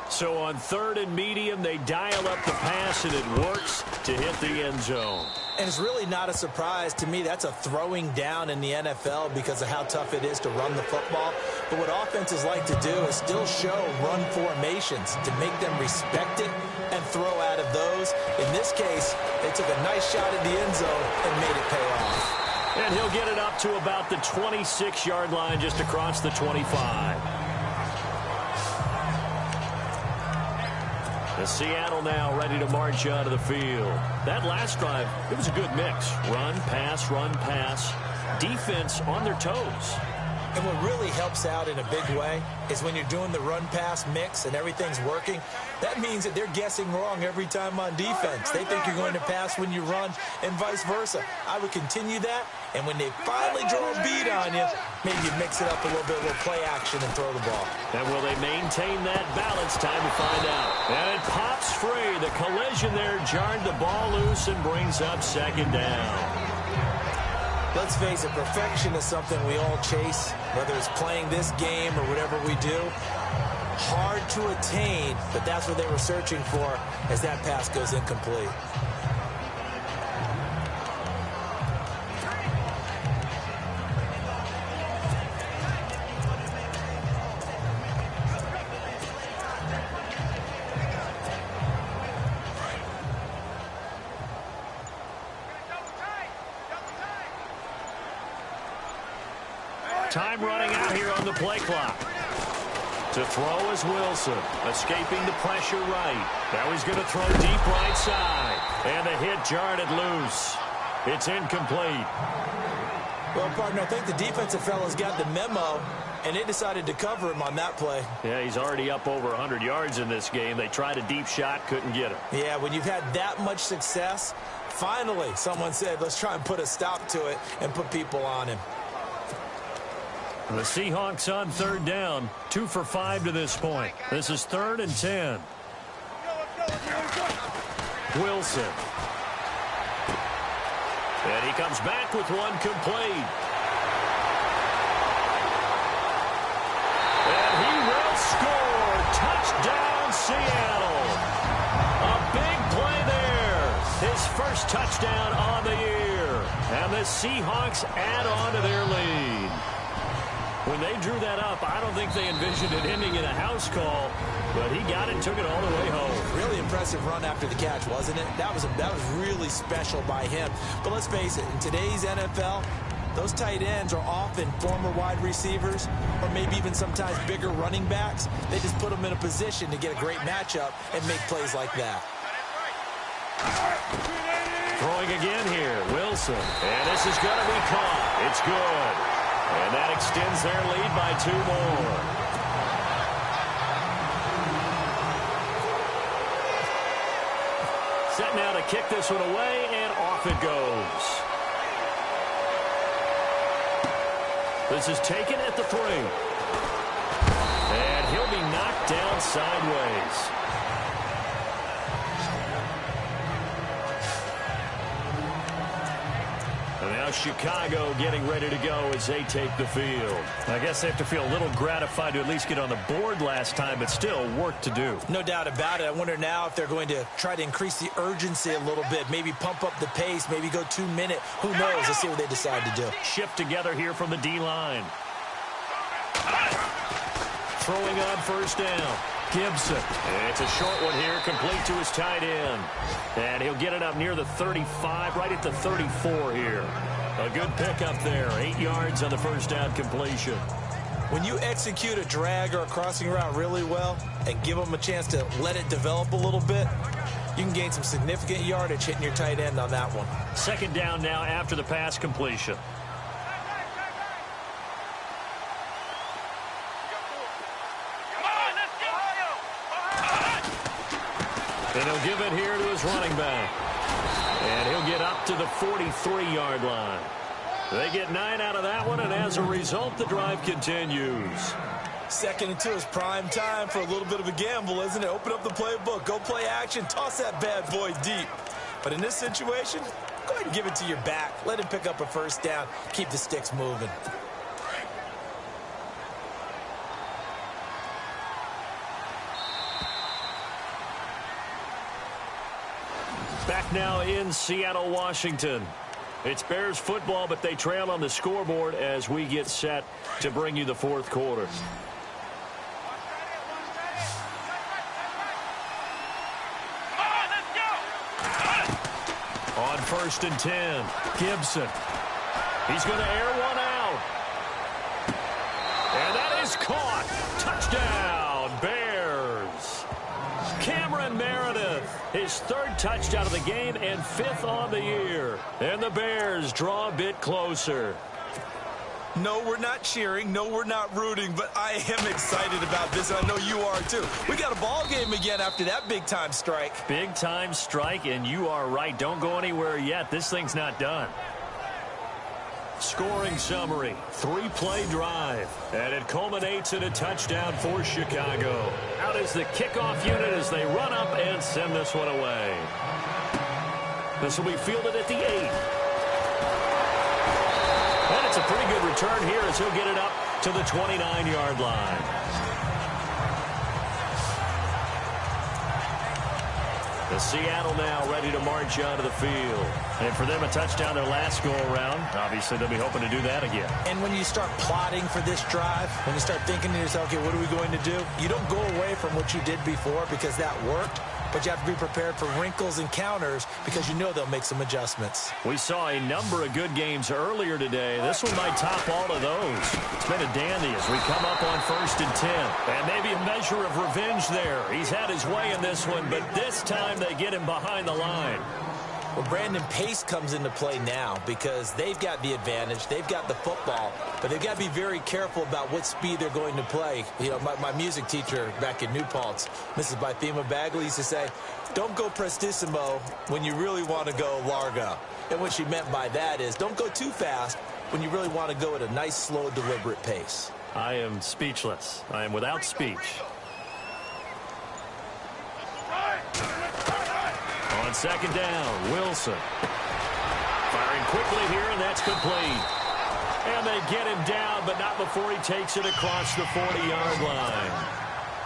So on 3rd and medium, they dial up the pass, and it works to hit the end zone. And it's really not a surprise to me. That's a throwing down in the NFL because of how tough it is to run the football. But what offenses like to do is still show run formations to make them respect it and throw out of those. In this case, they took a nice shot at the end zone and made it pay off. And he'll get it up to about the 26-yard line just across the 25. The Seattle now ready to march out of the field. That last drive, it was a good mix. Run, pass, defense on their toes. And what really helps out in a big way is when you're doing the run-pass mix and everything's working, that means that they're guessing wrong every time on defense. They think you're going to pass when you run and vice versa. I would continue that, and when they finally draw a beat on you, maybe you mix it up a little bit, a little play action, and throw the ball. And will they maintain that balance? Time to find out. And it pops free. The collision there jarred the ball loose and brings up 2nd down. Let's face it, perfection is something we all chase, whether it's playing this game or whatever we do. Hard to attain, but that's what they were searching for as that pass goes incomplete. Time running out here on the play clock. To throw is Wilson, escaping the pressure right. Now he's going to throw deep right side. And the hit jarred it loose. It's incomplete. Well, partner, I think the defensive fellas got the memo, and they decided to cover him on that play. Yeah, he's already up over 100 yards in this game. They tried a deep shot, couldn't get him. Yeah, when you've had that much success, finally someone said, let's try and put a stop to it and put people on him. The Seahawks on 3rd down, 2 for 5 to this point. This is 3rd and 10. Wilson. And he comes back with one complete. And he will score. Touchdown, Seattle. A big play there. His first touchdown on the year. And the Seahawks add on to their lead. When they drew that up, I don't think they envisioned it ending in a house call, but he got it and took it all the way home. Really impressive run after the catch, wasn't it? That was really special by him. But let's face it, in today's NFL, those tight ends are often former wide receivers or maybe even sometimes bigger running backs. They just put them in a position to get a great matchup and make plays like that. Throwing again here, Wilson. And this is going to be caught. It's good. And that extends their lead by 2 more. Set now to kick this one away, and off it goes. This is taken at the 3. And he'll be knocked down sideways. And now Chicago getting ready to go as they take the field. I guess they have to feel a little gratified to at least get on the board last time, but still work to do. No doubt about it. I wonder now if they're going to try to increase the urgency a little bit, maybe pump up the pace, maybe go 2-minute. Who knows? Let's see what they decide to do. Shift together here from the D-line. Throwing on first down. Gibson. It's a short one here, complete to his tight end. And he'll get it up near the 35, right at the 34 here. A good pickup there. 8 yards on the first down completion. When you execute a drag or a crossing route really well and give them a chance to let it develop a little bit, you can gain some significant yardage hitting your tight end on that one. Second down now after the pass completion. And he'll give it here to his running back. And he'll get up to the 43-yard line. They get 9 out of that one, and as a result, the drive continues. 2nd and 2 is prime time for a little bit of a gamble, isn't it? Open up the playbook, go play action, toss that bad boy deep. But in this situation, go ahead and give it to your back. Let him pick up a first down. Keep the sticks moving. Back now in Seattle, Washington. It's Bears football, but they trail on the scoreboard as we get set to bring you the fourth quarter. On 1st and 10, Gibson. He's going to air one out. And that is caught. Touchdown, Bears. Cameron Meredith, his 3rd touchdown of the game and 5th on the year. And the Bears draw a bit closer. No, we're not cheering. No, we're not rooting, but I am excited about this, and I know you are too. We got a ball game again after that big-time strike. Big-time strike, and you are right. Don't go anywhere yet. This thing's not done. Scoring summary, 3-play drive, and it culminates in a touchdown for Chicago. Out is the kickoff unit as they run up and send this one away. This will be fielded at the 8. And it's a pretty good return here as he'll get it up to the 29-yard line. The Seattle now ready to march onto the field. And for them, a touchdown their last go-around. Obviously, they'll be hoping to do that again. And when you start plotting for this drive, when you start thinking to yourself, okay, what are we going to do? You don't go away from what you did before because that worked. But you have to be prepared for wrinkles and counters because you know they'll make some adjustments. We saw a number of good games earlier today. This one might top all of those. It's been a dandy as we come up on 1st and 10. And maybe a measure of revenge there. He's had his way in this one, but this time they get him behind the line. Well, Brandon, pace comes into play now because they've got the advantage. They've got the football, but they've got to be very careful about what speed they're going to play. You know, my music teacher back in New Paltz, Mrs. Bythema Bagley, used to say, don't go prestissimo when you really want to go largo. And what she meant by that is don't go too fast when you really want to go at a nice, slow, deliberate pace. I am speechless. I am without speech. On 2nd down, Wilson. Firing quickly here, and that's complete. And they get him down, but not before he takes it across the 40-yard line.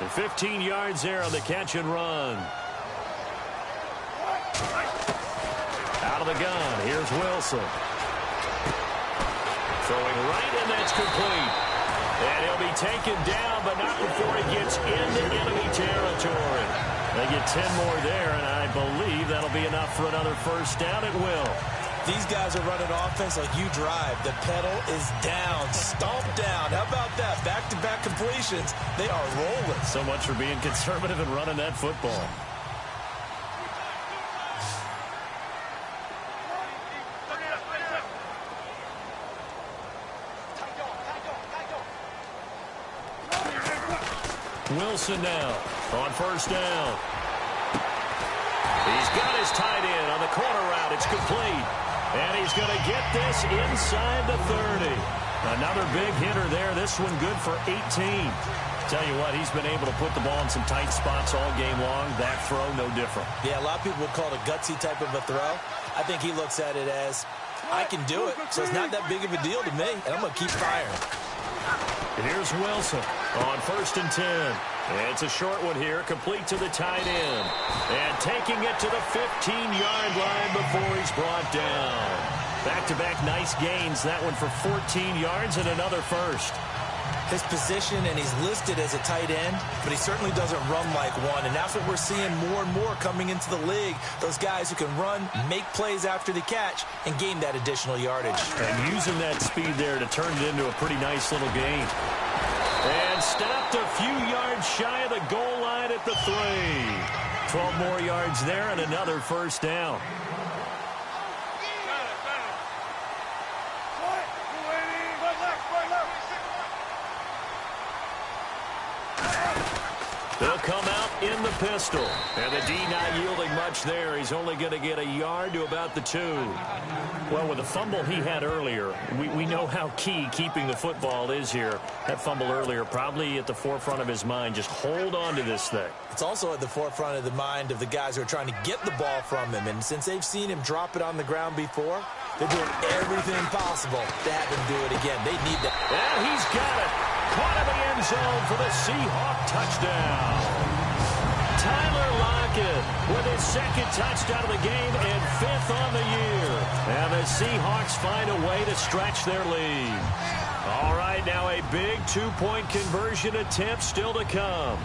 And 15 yards there on the catch and run. Out of the gun, here's Wilson. Throwing right, and that's complete. And he'll be taken down, but not before he gets into enemy territory. They get 10 more there, and I believe that'll be enough for another first down. It will. These guys are running offense like you drive. The pedal is down, stomped down. How about that? Back-to-back completions. They are rolling. So much for being conservative and running that football. Wilson now on 1st down. He's got his tight end on the corner route. It's complete. And he's going to get this inside the 30. Another big hitter there. This one good for 18. Tell you what, he's been able to put the ball in some tight spots all game long. That throw, no different. Yeah, a lot of people would call it a gutsy type of a throw. I think he looks at it as, I can do it, so it's not that big of a deal to me, and I'm going to keep firing. Here's Wilson on 1st and 10. It's a short one here, complete to the tight end. And taking it to the 15-yard line before he's brought down. Back-to-back nice gains. That one for 14 yards and another first. his position, and he's listed as a tight end, but he certainly doesn't run like one, and that's what we're seeing more and more coming into the league. Those guys who can run, make plays after the catch, and gain that additional yardage. And using that speed there to turn it into a pretty nice little gain. And stopped a few yards shy of the goal line at the 3. 12 more yards there and another first down. They'll come out in the pistol. And the D not yielding much there. He's only going to get a yard to about the 2. Well, with the fumble he had earlier, we know how key keeping the football is here. That fumble earlier probably at the forefront of his mind. Just hold on to this thing. It's also at the forefront of the mind of the guys who are trying to get the ball from him. And since they've seen him drop it on the ground before, they're doing everything possible to have him do it again. They need that. And he's got it. Caught in the end zone for the Seahawk touchdown. Tyler Lockett with his second touchdown of the game and 5th on the year. And the Seahawks find a way to stretch their lead. All right, now a big 2-point conversion attempt still to come.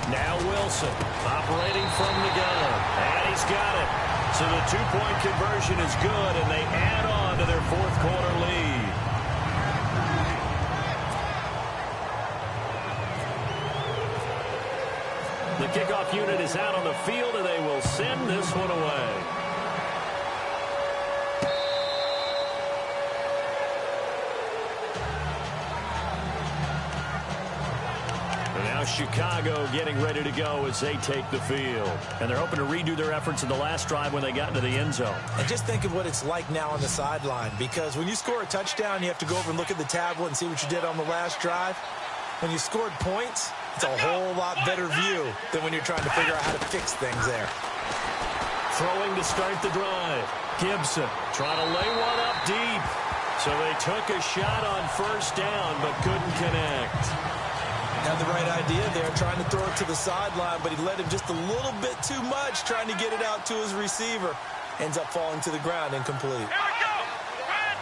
Now Wilson operating from the gun. And he's got it. So the 2-point conversion is good, and they add on to their 4th quarter lead. The kickoff unit is out on the field, and they will send this one away. And now Chicago getting ready to go as they take the field. And they're hoping to redo their efforts in the last drive when they got into the end zone. And just think of what it's like now on the sideline, because when you score a touchdown, you have to go over and look at the tablet and see what you did on the last drive. When you scored points, it's a whole lot better view than when you're trying to figure out how to fix things there. Throwing to start the drive. Gibson trying to lay one up deep. So they took a shot on first down but couldn't connect. Had the right idea there, trying to throw it to the sideline, but he let him just a little bit too much, trying to get it out to his receiver. Ends up falling to the ground, incomplete. Here we go. Red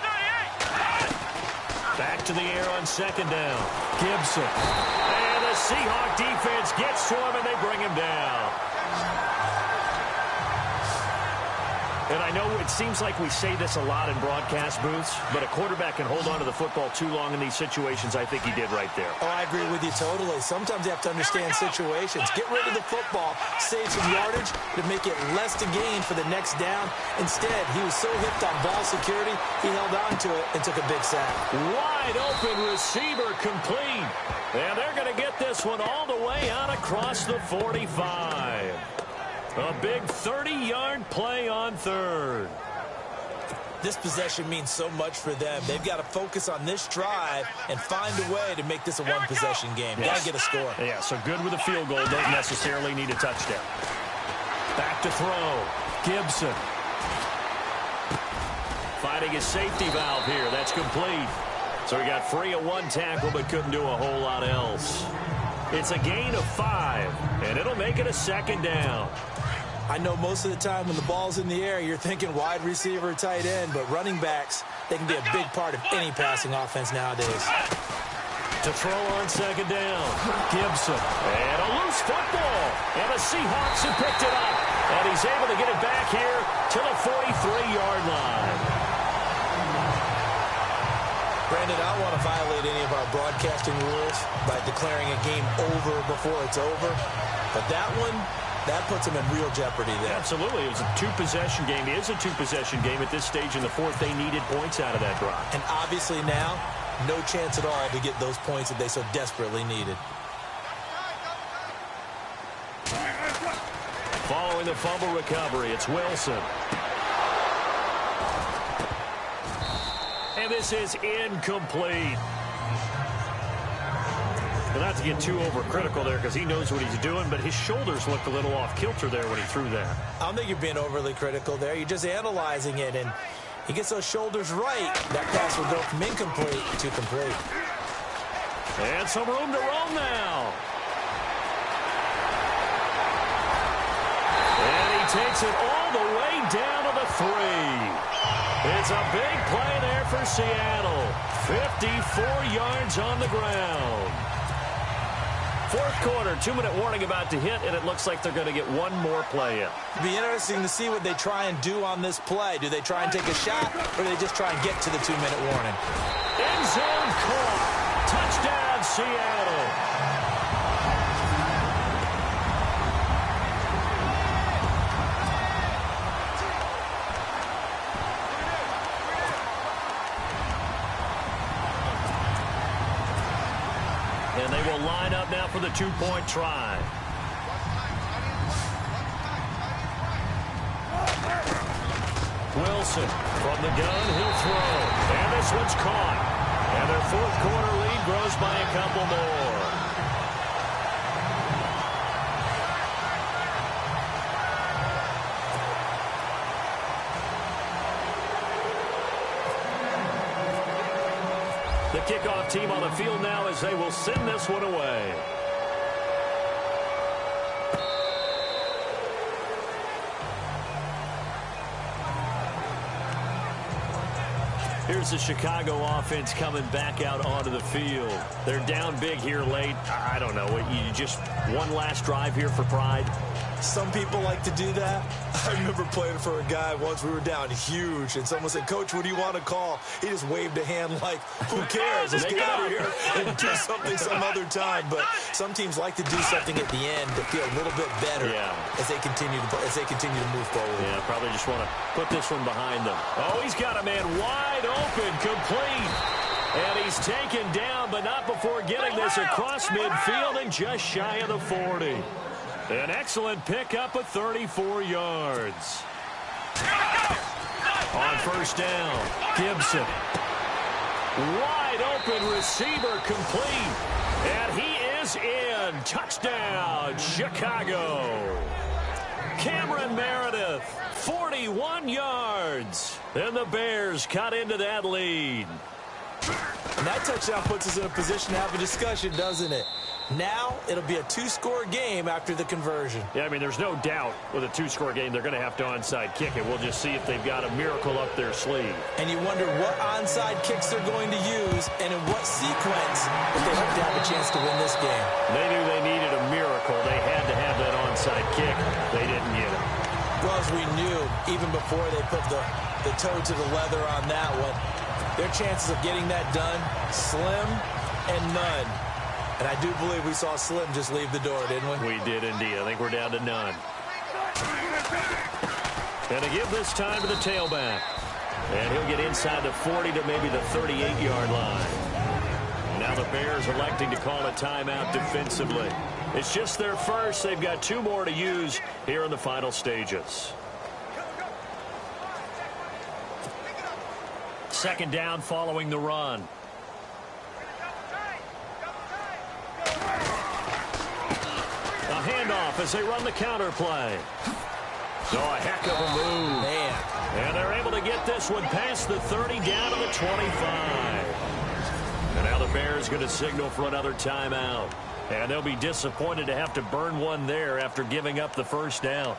38. Back to the air on second down. Gibson. And the Seahawk defense gets to him, and they bring him down. And I know it seems like we say this a lot in broadcast booths, but a quarterback can hold on to the football too long in these situations. I think he did right there. Oh, I agree with you totally. Sometimes you have to understand situations. Get rid of the football, save some yardage to make it less to gain for the next down. Instead, he was so hipped on ball security, he held on to it and took a big sack. Wide open receiver complete. And they're going to get this one all the way out across the 45. A big 30-yard play on third. This possession means so much for them. They've got to focus on this drive and find a way to make this a one-possession game. Yes. Got to get a score. Yeah, so good with a field goal. Don't necessarily need a touchdown. Back to throw. Gibson. Finding a safety valve here. That's complete. So he got free of one tackle but couldn't do a whole lot else. It's a gain of 5, and it'll make it a second down. I know most of the time when the ball's in the air, you're thinking wide receiver, tight end, but running backs, they can be a big part of any passing offense nowadays. To throw on second down, Gibson. And a loose football. And the Seahawks have picked it up. And he's able to get it back here to the 43-yard line. Brandon, I don't want to violate any of our broadcasting rules by declaring a game over before it's over. But that one, that puts them in real jeopardy there. Absolutely. It was a two-possession game. It is a two-possession game at this stage in the fourth. They needed points out of that drive. And obviously now, no chance at all to get those points that they so desperately needed. Following the fumble recovery, it's Wilson. And this is incomplete. Well, not to get too overcritical there because he knows what he's doing, but his shoulders looked a little off kilter there when he threw that. I don't think you're being overly critical there. You're just analyzing it, and he gets those shoulders right. That pass will go from incomplete to complete. And some room to roam now. And he takes it all the way down to the 3. It's a big play there for Seattle. 54 yards on the ground. Fourth quarter, 2-minute warning about to hit, and it looks like they're going to get one more play in. It'll be interesting to see what they try and do on this play. Do they try and take a shot, or do they just try and get to the 2-minute warning? End zone caught. Touchdown, Seattle. And they will line up now for the two-point try. Wilson from the gun, he'll throw. And this one's caught. And their fourth quarter lead grows by a couple more. The kickoff team on the field now as they will send this one away. Here's the Chicago offense coming back out onto the field. They're down big here late. I don't know. You just one last drive here for pride. Some people like to do that. I remember playing for a guy once. We were down huge, and someone said, "Coach, what do you want to call?" He just waved a hand like, "Who cares? Let's get out of here and do something some other time." But some teams like to do something at the end to feel a little bit better as they continue to move forward. Yeah, probably just want to put this one behind them. Oh, he's got a man wide open, complete. And he's taken down, but not before getting this across midfield and just shy of the 40. An excellent pickup of 34 yards. On first down, Gibson. Wide open receiver complete. And he is in. Touchdown, Chicago. Cameron Meredith, 41 yards. And the Bears cut into that lead. And that touchdown puts us in a position to have a discussion, doesn't it? Now it'll be a two-score game after the conversion. Yeah, I mean, there's no doubt with a two-score game they're going to have to onside kick it. We'll just see if they've got a miracle up their sleeve. And you wonder what onside kicks they're going to use and in what sequence if they hope to have a chance to win this game. They knew they needed a miracle. They had to have that onside kick. They didn't get it. Well, as we knew, even before they put the toe to the leather on that one, their chances of getting that done, slim and none. And I do believe we saw Slim just leave the door, didn't we? We did indeed. I think we're down to none. And to give this time to the tailback. And he'll get inside the 40 to maybe the 38-yard line. Now the Bears electing to call a timeout defensively. It's just their first. They've got two more to use here in the final stages. Second down following the run. A handoff as they run the counter play. So a heck of a move. Man. And they're able to get this one past the 30 down to the 25. And now the Bears going to signal for another timeout. And they'll be disappointed to have to burn one there after giving up the first down.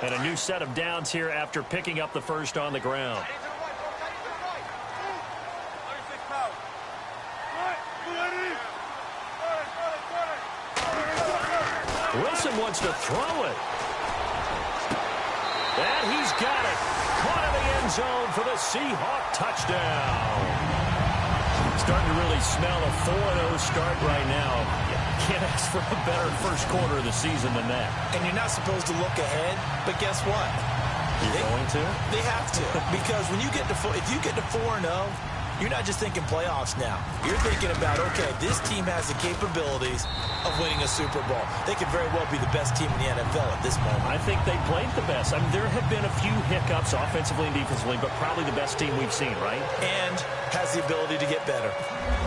And a new set of downs here after picking up the first on the ground. Wilson wants to throw it. And he's got it. Caught in the end zone for the Seahawk touchdown. Starting to really smell a 4-0 start right now. You can't ask for a better first quarter of the season than that. And you're not supposed to look ahead, but guess what? You're going to? They have to. Because when you get to if you get to 4-0, you're not just thinking playoffs now. You're thinking about, okay, this team has the capabilities of winning a Super Bowl. They could very well be the best team in the NFL at this moment. I think they played the best. I mean, there have been a few hiccups offensively and defensively, but probably the best team we've seen, right? And has the ability to get better.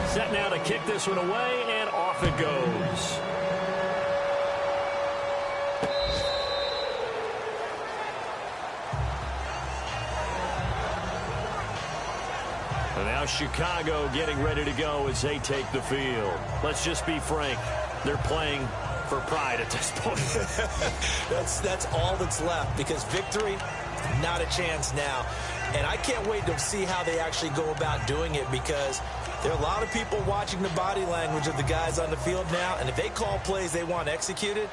Set now to kick this one away, and off it goes. And now Chicago getting ready to go as they take the field. Let's just be frank. They're playing for pride at this point. That's all that's left, because victory Not a chance now. And I can't wait to see how they actually go about doing it, because there are a lot of people watching the body language of the guys on the field now, and if they call plays they want executed,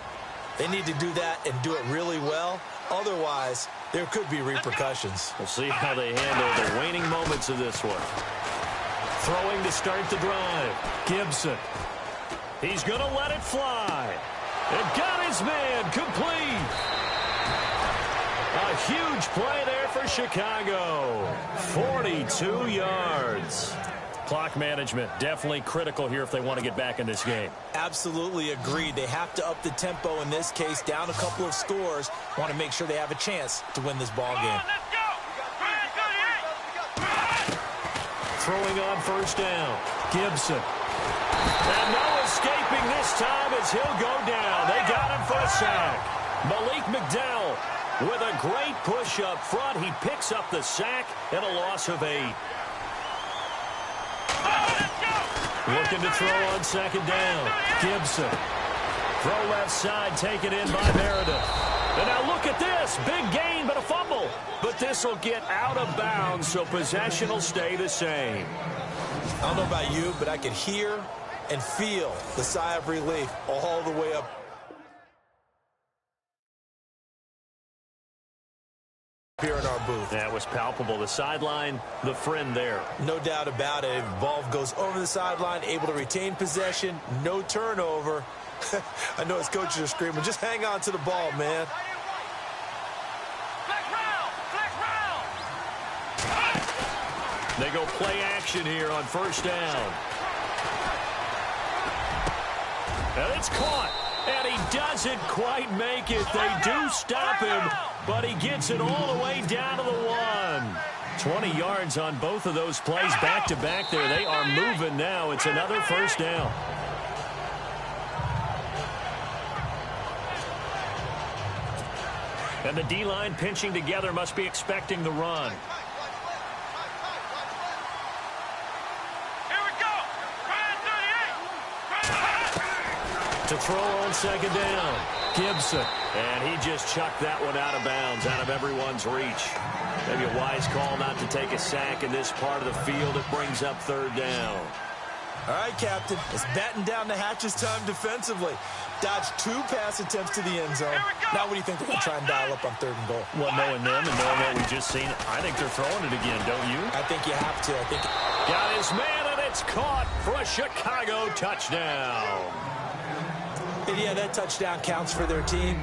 they need to do that and do it really well. Otherwise, there could be repercussions. We'll see how they handle the waning moments of this one. Throwing to start the drive. Gibson. He's going to let it fly. And got his man complete. A huge play there for Chicago. 42 yards. Clock management definitely critical here if they want to get back in this game. Absolutely agreed. They have to up the tempo in this case, down a couple of scores. Want to make sure they have a chance to win this ball game. Throwing on first down. Gibson. And no escaping this time as he'll go down. They got him for a sack. Malik McDowell with a great push up front. He picks up the sack and a loss of 8. Looking to throw on second down. Gibson. Throw left side, taken in by Meredith. And now look at this. Big gain, but a fumble. But this will get out of bounds, so possession will stay the same. I don't know about you, but I could hear and feel the sigh of relief all the way up here in our booth. That was palpable. The sideline, the friend there. No doubt about it. Ball goes over the sideline, able to retain possession, no turnover. I know his coaches are screaming, just hang on to the ball, man. They go play action here on first down. And it's caught. And he doesn't quite make it. They do stop him, but he gets it all the way down to the 1. 20 yards on both of those plays back-to-back there. They are moving now. It's another first down. And the D-line pinching together, must be expecting the run. To throw on second down. Gibson. And he just chucked that one out of bounds, out of everyone's reach. Maybe a wise call not to take a sack in this part of the field. It brings up third down. All right, Captain. It's batten down the hatches time defensively. Dodged 2 pass attempts to the end zone. Now what do you think they're going to try and dial up on third and goal? Well, knowing them and knowing what we just seen, I think they're throwing it again, don't you? I think you have to. Got his man, and it's caught for a Chicago touchdown. And yeah, that touchdown counts for their team,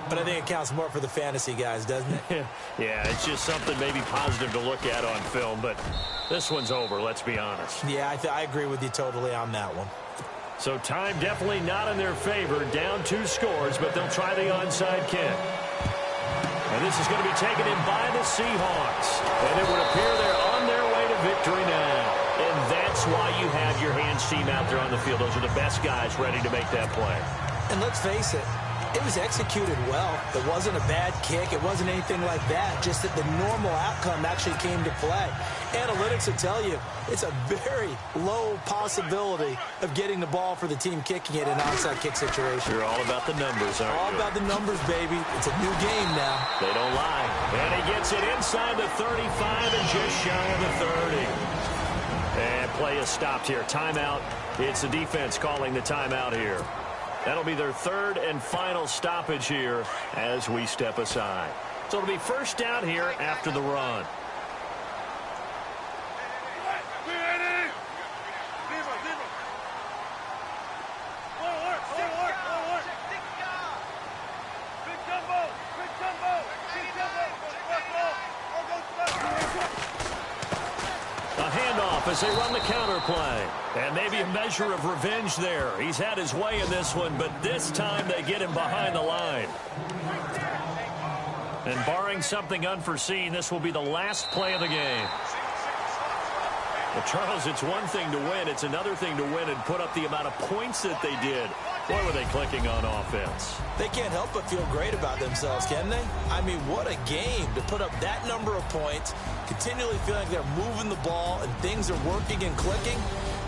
but I think it counts more for the fantasy guys, doesn't it? Yeah, it's just something maybe positive to look at on film, but this one's over, let's be honest. Yeah, I agree with you totally on that one. So time definitely not in their favor. Down 2 scores, but they'll try the onside kick. And this is going to be taken in by the Seahawks. And it would appear they're on their way to victory now. And that's why you have your hands team out there on the field. Those are the best guys ready to make that play. And let's face it, it was executed well. It wasn't a bad kick. It wasn't anything like that. Just that the normal outcome actually came to play. Analytics will tell you it's a very low possibility of getting the ball for the team kicking it in an onside kick situation. You're all about the numbers, aren't you? All about the numbers, baby. It's a new game now. They don't lie. And he gets it inside the 35 and just shy of the 30. And play is stopped here. Timeout. It's the defense calling the timeout here. That'll be their third and final stoppage here as we step aside. So it'll be first down here after the run. As they run the counter play. And maybe a measure of revenge there. He's had his way in this one, but this time they get him behind the line. And barring something unforeseen, this will be the last play of the game. Well, Charles, it's one thing to win. It's another thing to win and put up the amount of points that they did. Boy, were they clicking on offense. They can't help but feel great about themselves, can they? I mean, what a game to put up that number of points, continually feeling like they're moving the ball and things are working and clicking.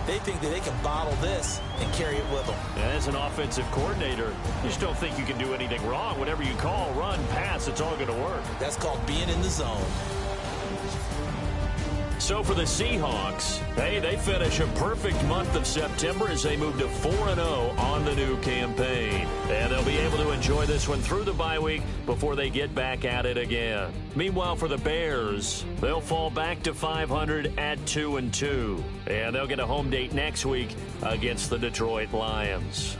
They think that they can bottle this and carry it with them. As an offensive coordinator, you just don't think you can do anything wrong. Whatever you call, run, pass, it's all going to work. That's called being in the zone. So for the Seahawks, hey, they finish a perfect month of September as they move to 4-0 on the new campaign. And they'll be able to enjoy this one through the bye week before they get back at it again. Meanwhile, for the Bears, they'll fall back to 500 at 2-2. And they'll get a home date next week against the Detroit Lions.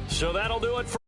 So that'll do it for